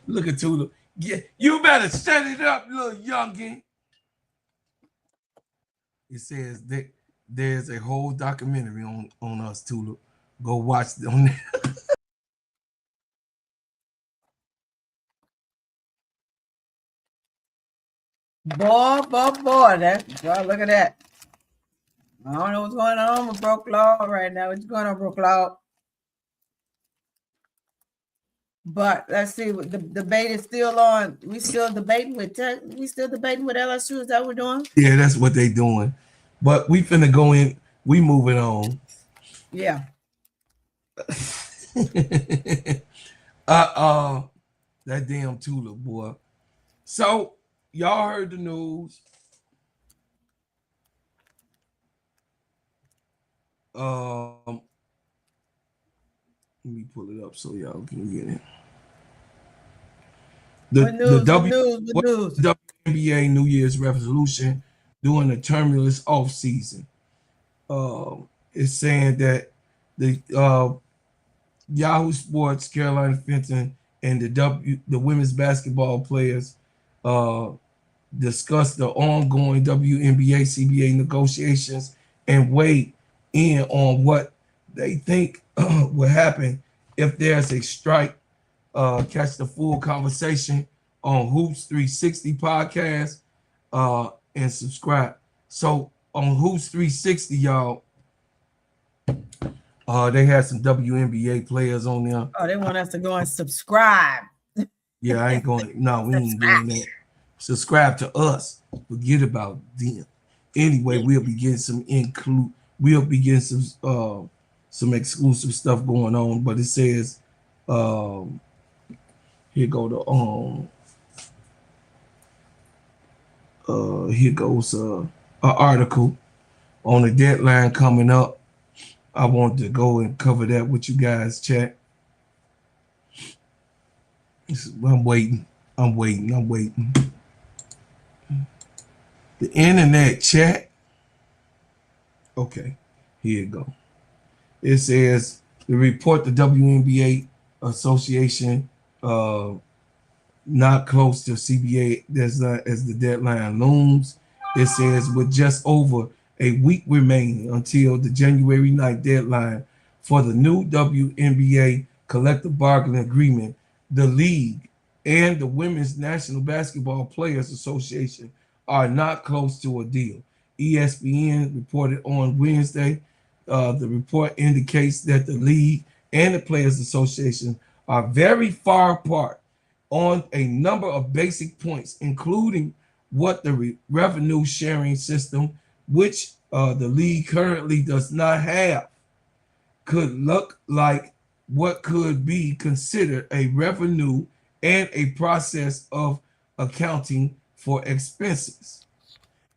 Look at Tula. Yeah, you better set it up, little youngin. It says that there's a whole documentary on us, Tula. Go watch it on there. Boy, look at that. I don't know what's going on with Broke Law right now. What's going on, Broke Law? But let's see, the debate is still on. We still debating with LSU. Is that what we're doing? Yeah, that's what they doing. But we finna go in. We moving on. Yeah. That damn Tula boy. So y'all heard the news. Let me pull it up so y'all can get it. The WNBA New Year's resolution during the tumultuous off season. It's saying that the Yahoo Sports, Carolina Fenton, and the women's basketball players discussed the ongoing WNBA CBA negotiations and weigh in on what they think will happen if there's a strike. Catch the full conversation on Hoops 360 podcast and subscribe. So on Hoops 360, y'all, they had some WNBA players on there. Oh, they want us to go and subscribe. Yeah, I ain't going. No, we ain't doing that. Subscribe to us. Forget about them. Anyway, we'll be getting some some exclusive stuff going on. But it says, here goes an article on the deadline coming up. I want to go and cover that with you guys, chat. I'm waiting. The internet, chat. Okay, here you go. It says the report the WNBA Association not close to CBA as the deadline looms. It says with just over a week remaining until the January 9th deadline for the new WNBA collective bargaining agreement, the league and the Women's National Basketball Players Association are not close to a deal. ESPN reported on Wednesday. The report indicates that the league and the Players Association are very far apart on a number of basic points, including what the revenue sharing system, which the league currently does not have, could look like, what could be considered a revenue and a process of accounting for expenses.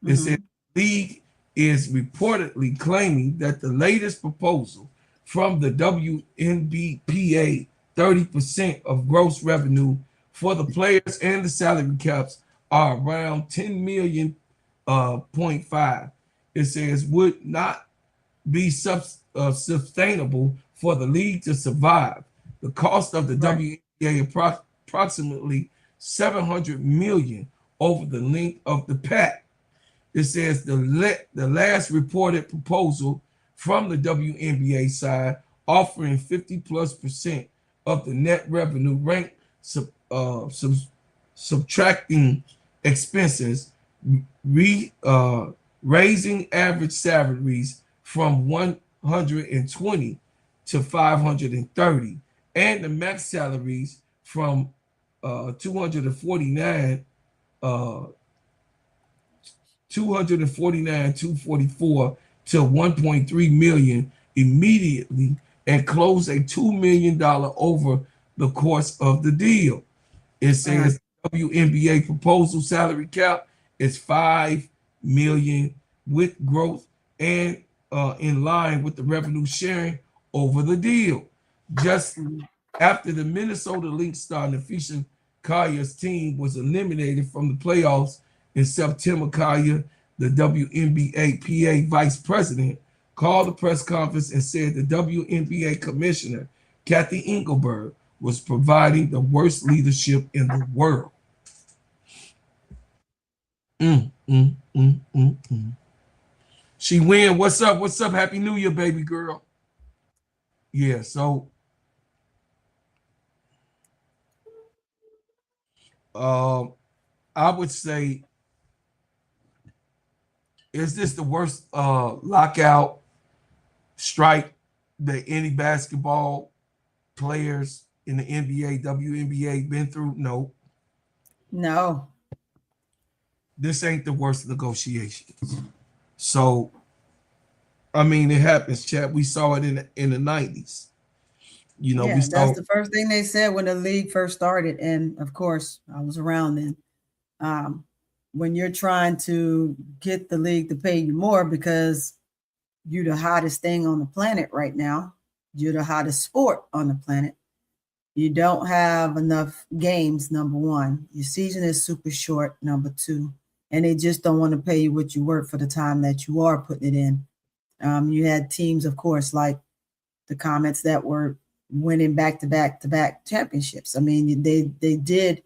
It says the league is reportedly claiming that the latest proposal from the WNBPA, 30% of gross revenue for the players and the salary caps are around 10 million point five. It says would not be sustainable for the league to survive. The cost of the WNBA approximately 700 million over the length of the pact. It says the last reported proposal from the WNBA side offering 50+% of the net revenue ranked subtracting expenses, raising average salaries from 120 to 530, and the max salaries from 244 to 1.3 million immediately, and close a $2 million over the course of the deal. It says WNBA proposal salary cap is 5 million with growth and in line with the revenue sharing over the deal. Just after the Minnesota Lynx started Collier's team was eliminated from the playoffs in September, Collier, the WNBA PA vice president, called a press conference and said the WNBA commissioner, Kathy Engelberg, was providing the worst leadership in the world. She win. What's up? What's up? Happy New Year, baby girl. Yeah, so I would say, is this the worst lockout strike that any basketball players in the NBA, WNBA been through? No. No. This ain't the worst negotiations. So, I mean, it happens, Chad. We saw it in the 90s. You know, we saw that's the first thing they said when the league first started. And of course, I was around then. When you're trying to get the league to pay you more because you're the hottest thing on the planet right now, you're the hottest sport on the planet, you don't have enough games, number one. Your season is super short, number two. And they just don't want to pay you what you work for the time that you are putting it in. You had teams, of course, like the Comets that were winning back-to-back championships. I mean, they did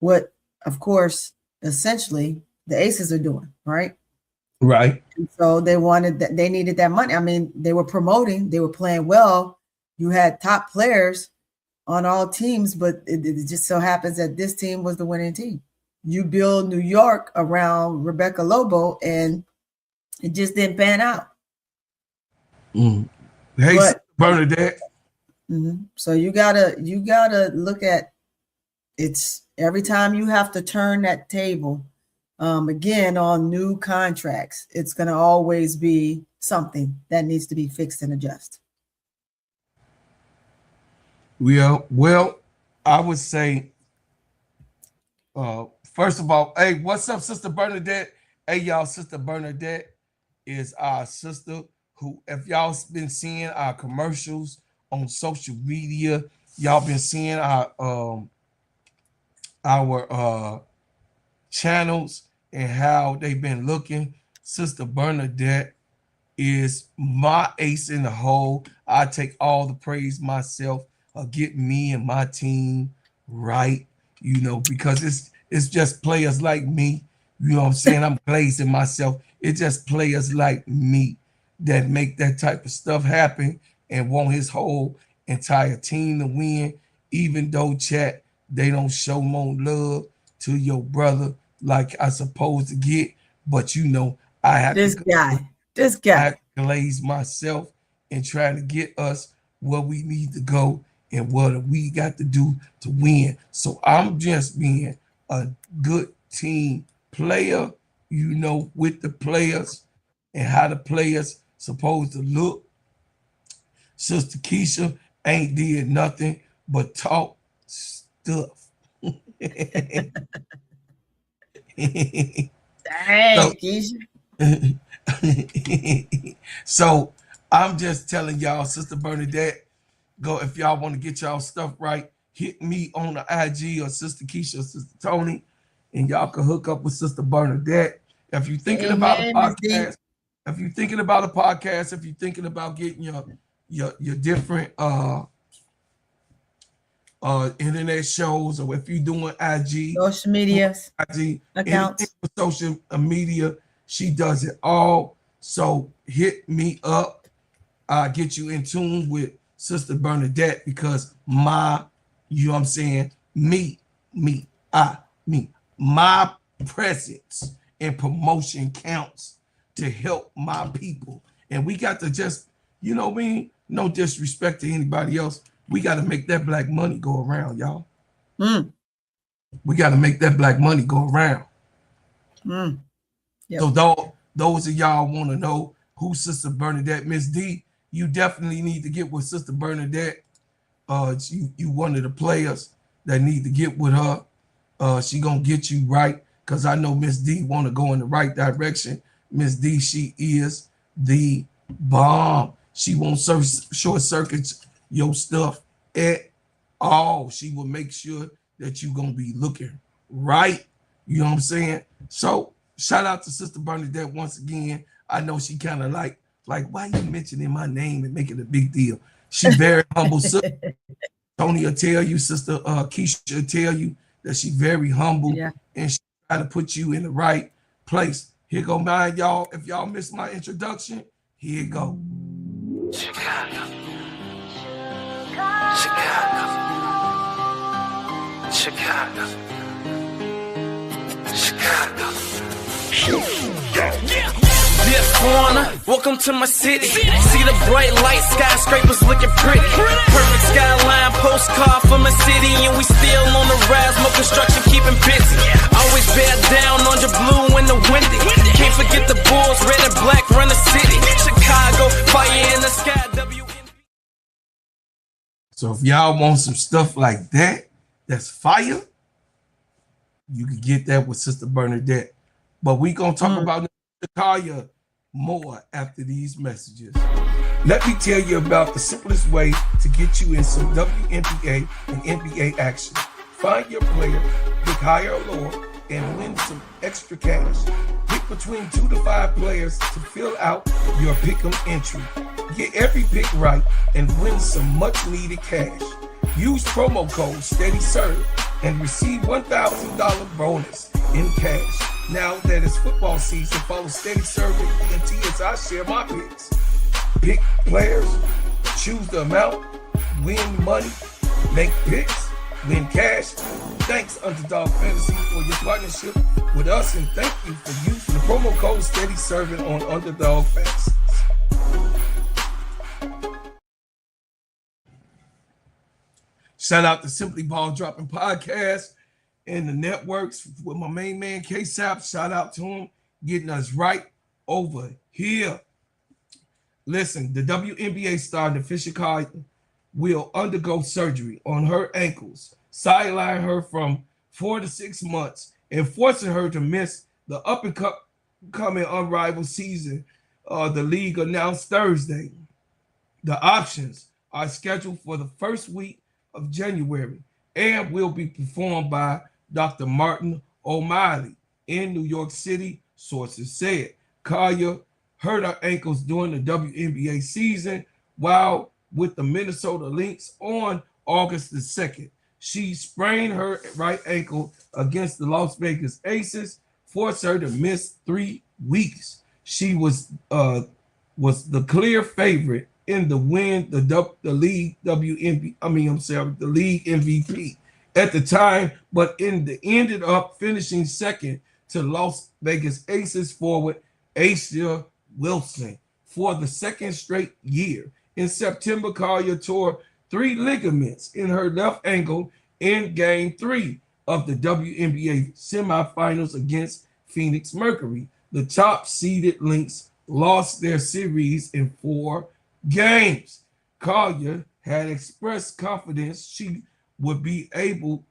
what, of course, essentially the Aces are doing, right? Right. And so they needed that money. I mean, they were promoting, they were playing well. You had top players on all teams, but it just so happens that this team was the winning team. You build New York around Rebecca Lobo, and it just didn't pan out. Hey, Bernadette. So you gotta look at it's every time you have to turn that table again on new contracts. It's gonna always be something that needs to be fixed and adjusted. Well, I would say, first of all, hey, what's up, Sister Bernadette? Hey, y'all, Sister Bernadette is our sister who, if y'all been seeing our commercials on social media, y'all been seeing our channels and how they've been looking. Sister Bernadette is my ace in the hole. I take all the praise myself of getting me and my team right, you know, because it's just players like me, you know what I'm saying? I'm glazing myself. It's just players like me that make that type of stuff happen and want his whole entire team to win, even though, chat, they don't show more love to your brother like I supposed to get. But you know, I have this guy I glaze myself and try to get us where we need to go and what we got to do to win. So I'm just being a good team player, you know, with the players and how the players supposed to look. Sister Keisha ain't did nothing but talk stuff. Dang, Keisha. So I'm just telling y'all, Sister Bernadette, go if y'all want to get y'all stuff right, hit me on the IG or Sister Keisha or Sister Tony, and y'all can hook up with Sister Bernadette. If you're thinking about a podcast, if you're thinking about getting your different internet shows, or if you're doing IG, social media accounts, social media, she does it all. So hit me up. I'll get you in tune with Sister Bernadette, because my presence and promotion counts to help my people. And we got to just, you know what I mean? No disrespect to anybody else. We got to make that black money go around, y'all. We got to make that black money go around. Yep. So those of y'all want to know who Sister Bernadette, Miss D, you definitely need to get with Sister Bernadette. You one of the players that need to get with her. She gonna get you right, because I know Miss D want to go in the right direction. Miss D, she is the bomb. She won't short circuit your stuff at all. She will make sure that you're gonna be looking right. You know what I'm saying? So shout out to Sister Bernadette once again. I know she kind of like why you mentioning my name and making a big deal. She very humble. Sister Tony will tell you, Sister Keisha will tell you that she very humble, and she try to put you in the right place. Here go mine, y'all. If y'all missed my introduction, here it go. Chicago. Chicago. Chicago. Chicago. Dear foreigner, welcome to my city. See the bright light, skyscrapers looking pretty. Perfect skyline, postcard from my city, and we still on the rise, more construction keeping busy. Always bear down on your blue in the windy. Can't forget the Bulls, red and black run the city. Chicago, fire in the sky, WNB. So if y'all want some stuff like that, that's fire, you can get that with Sister Bernadette. But we gonna talk about Ncaa more after these messages. Let me tell you about the simplest way to get you in some WNBA and NBA action. Find your player, pick higher or lower, and win some extra cash. Pick between 2 to 5 players to fill out your pick'em entry. Get every pick right and win some much needed cash. Use promo code SteadyServe and receive $1,000 bonus in cash. Now that it's football season, follow Steady Serving ENT as I share my picks. Pick players, choose the amount, win money, make picks, win cash. Thanks, Underdog Fantasy, for your partnership with us, and thank you for using the promo code Steady Serving on Underdog Fantasy. Shout out to Simply Ball Dropping Podcast and the networks with my main man K-Sap. Shout out to him getting us right over here. Listen, the WNBA star Ncaa Carter will undergo surgery on her ankles, sideline her from 4 to 6 months, and forcing her to miss the up-and-coming unrivaled season the league announced Thursday. The options are scheduled for the first week of January and will be performed by Dr. Martin O'Malley in New York City, sources said. Kaya hurt her ankles during the WNBA season while with the Minnesota Lynx on August the 2nd. She sprained her right ankle against the Las Vegas Aces, forced her to miss 3 weeks. She was the clear favorite in the win the league the league MVP at the time, but ended up finishing second to Las Vegas Aces forward A'ja Wilson for the second straight year. In September, Collier tore 3 ligaments in her left ankle in Game 3 of the WNBA semifinals against Phoenix Mercury. The top-seeded Lynx lost their series in 4 games. Collier had expressed confidence she would be able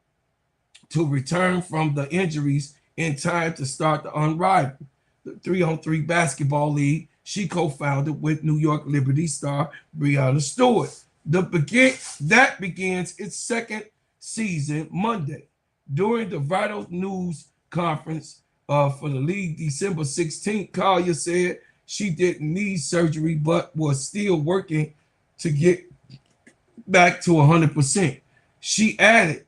to return from the injuries in time to start the unrivaled 3-on-3 basketball league she co-founded with New York Liberty star Breanna Stewart. That begins its second season Monday. During the Vital News Conference for the league December 16th, Collier said she didn't need surgery but was still working to get back to 100%. She added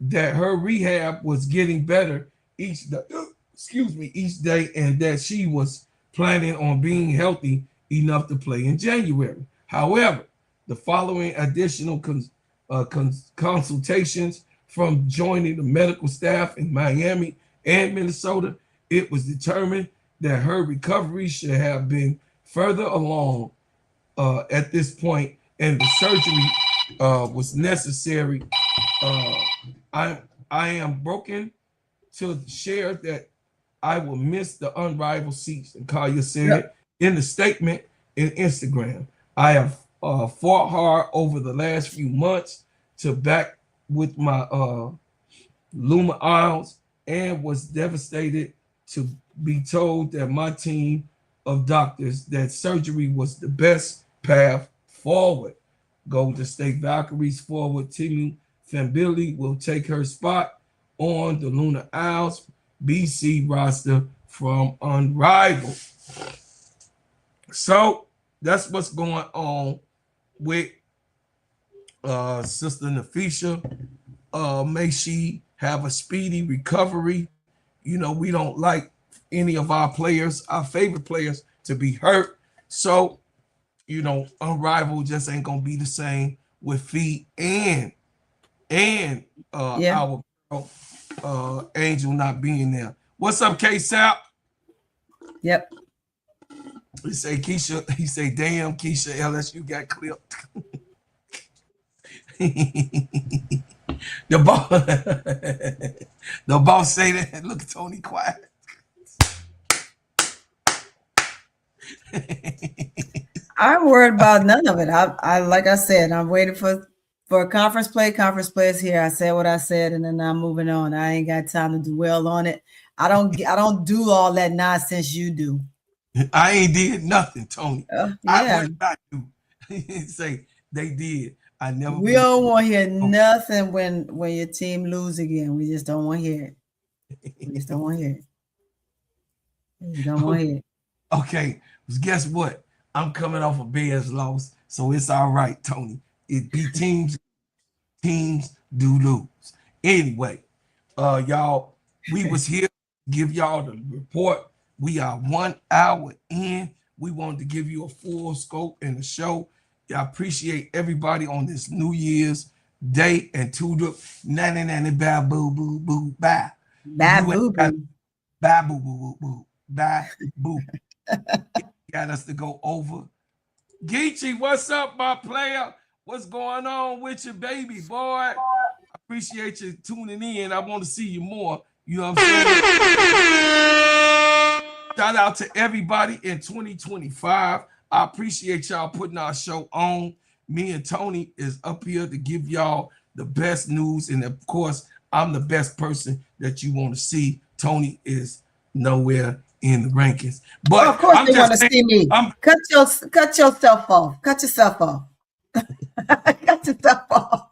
that her rehab was getting better each day, and that she was planning on being healthy enough to play in January. However, the following additional consultations from joining the medical staff in Miami and Minnesota, it was determined that her recovery should have been further along at this point, and the surgery was necessary. I am broken to share that I will miss the unrivaled season, Collier said in the statement in Instagram. I have fought hard over the last few months to back with my Luma Isles and was devastated to be told that my team of doctors that surgery was the best path forward. Golden State Valkyries forward Timu Fambility will take her spot on the Lunar Owls BC roster from Unrivaled. So that's what's going on with Sister Nafisha. May she have a speedy recovery. You know, we don't like any of our players, our favorite players, to be hurt. So, you know, Unrivaled just ain't gonna be the same with Fee and our Angel not being there. What's up, K-Sap? Yep. He say Keisha, he say, damn, Keisha, LSU got clipped. The boss say that. Look at Tony quiet. I'm worried about none of it. I like I said, I'm waiting for a conference play. Conference play is here. I said what I said, and then I'm moving on. I ain't got time to dwell on it. I don't do all that nonsense you do. I ain't did nothing, Tony. Yeah. What did I do? Say they did. I never. We don't want to hear nothing when your team lose again. We just don't want to hear it. We just don't want to hear it. We don't want to hear it. Okay, guess what? I'm coming off a Bears loss, so it's all right, Tony. It be teams do lose. Anyway, y'all, we was here to give y'all the report. We are 1 hour in. We wanted to give you a full scope in the show. I appreciate everybody on this New Year's Day and to the nanny bye boo boo boo bye. Bye boo boo. Bye boo boo boo boo. Bye boo. Got us to go over. Geechee, what's up, my player? What's going on with you, baby boy? I appreciate you tuning in. I want to see you more. You know what I'm saying? Shout out to everybody in 2025. I appreciate y'all putting our show on. Me and Tony is up here to give y'all the best news. And of course, I'm the best person that you want to see. Tony is nowhere in the rankings. But of course you want to see me. Cut yourself off. Cut yourself off. Cut yourself off.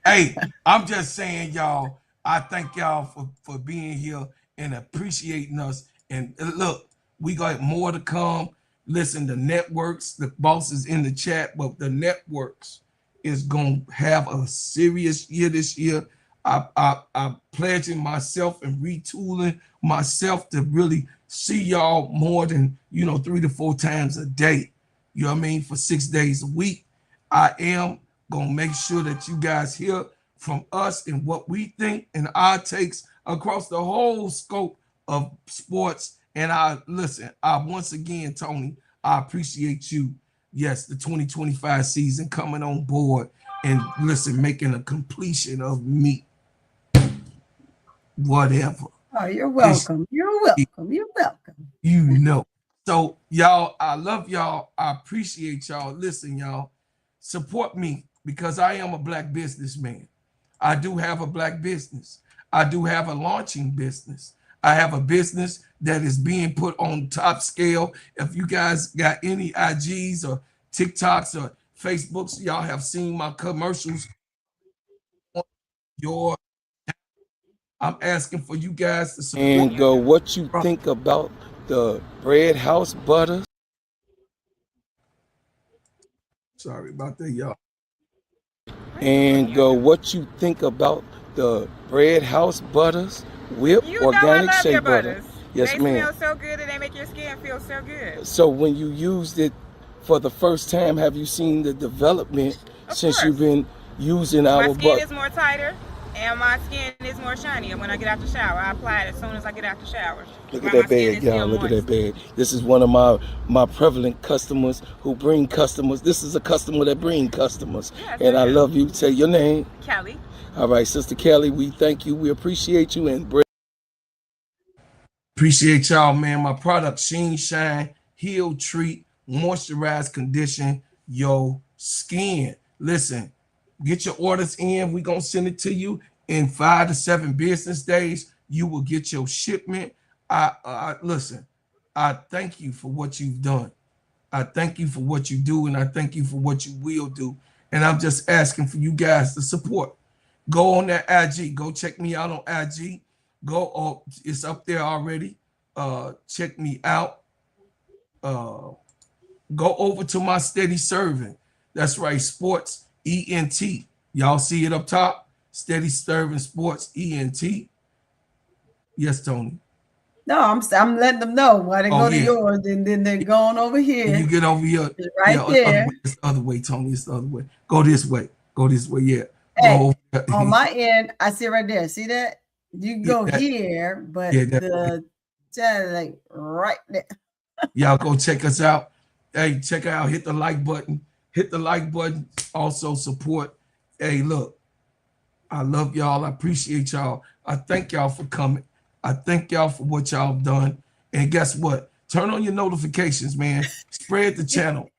Hey, I'm just saying, y'all, I thank y'all for being here and appreciating us. And look, we got more to come. Listen, the networks, the boss is in the chat, but the networks is going to have a serious year this year. I'm pledging myself and retooling myself to really see y'all more than, 3 to 4 times a day. You know what I mean? For 6 days a week. I am going to make sure that you guys hear from us and what we think and our takes across the whole scope of sports. And once again, Tony, I appreciate you. Yes, the 2025 season coming on board and making a completion of me. Whatever. Oh, you're welcome. You're welcome. You're welcome. So, y'all, I love y'all. I appreciate y'all. Listen, y'all, support me because I am a Black businessman. I do have a Black business. I do have a launching business. I have a business that is being put on top scale. If you guys got any IGs or TikToks or Facebooks, y'all have seen my commercials. I'm asking for you guys to support. And go, what you think about the Bread House butters? Sorry about that, y'all. And go, what you think about the Bread House butters? Whip organic shea butter. Yes, ma'am. They smell so good and they make your skin feel so good. So when you used it for the first time, have you seen the development since you've been using our butter? My skin is more tighter and my skin is more shiny. And when I get out the shower, I apply it as soon as I get out the shower. Look at that bag, y'all. Look at that bag. This is one of my prevalent customers who bring customers. This is a customer that brings customers. Yes, and I love you. Say your name. Kelly. All right, Sister Kelly, we thank you. We appreciate you. And appreciate y'all, man. My product, Sheen Shine, Heal, Treat, Moisturize, Condition your skin. Listen, get your orders in. We're going to send it to you in 5 to 7 business days. You will get your shipment. Listen, I thank you for what you've done. I thank you for what you do, and I thank you for what you will do. And I'm just asking for you guys to support. Go on that IG. Go check me out on IG. Go, it's up there already. Check me out. Go over to my Steady Serving. That's right, Sports ENT. Y'all see it up top? Steady Serving Sports ENT. Yes, Tony. No, I'm letting them know why they go to yours, and then they're going over here. And you get over here. It's right there. It's the other way, Tony. It's the other way. Go this way. Go this way. Yeah. Hey, on my end, I see it right there. See that? You can go here, but the like right there. Y'all go check us out. Hey, check out. Hit the like button. Hit the like button. Also support. Hey, look. I love y'all. I appreciate y'all. I thank y'all for coming. I thank y'all for what y'all done. And guess what? Turn on your notifications, man. Spread the channel.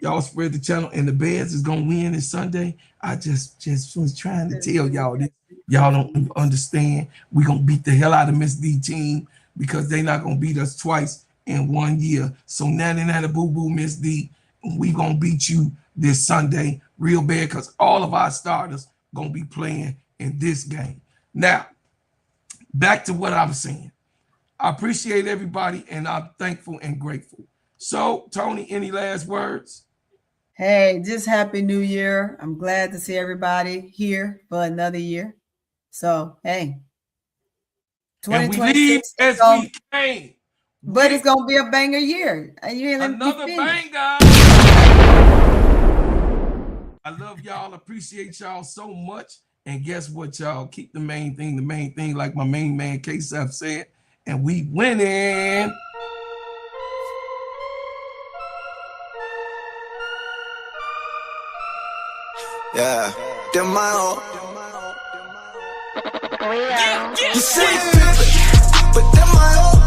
Y'all spread the channel. And the Bears is going to win this Sunday. I just was trying to tell y'all this. Y'all don't understand. We're going to beat the hell out of Miss D team because they're not going to beat us twice in 1 year. So natty boo-boo, Miss D. We going to beat you this Sunday real bad because all of our starters going to be playing in this game. Now, back to what I was saying. I appreciate everybody, and I'm thankful and grateful. So, Tony, any last words? Hey, just Happy New Year. I'm glad to see everybody here for another year. So, hey. 2026 and we leave as we came. But it's going to be a banger year. Another banger. I love y'all. Appreciate y'all so much. And guess what, y'all? Keep the main thing, like my main man K-Sef said. And we winning. Yeah, them my own. You say, but them my own.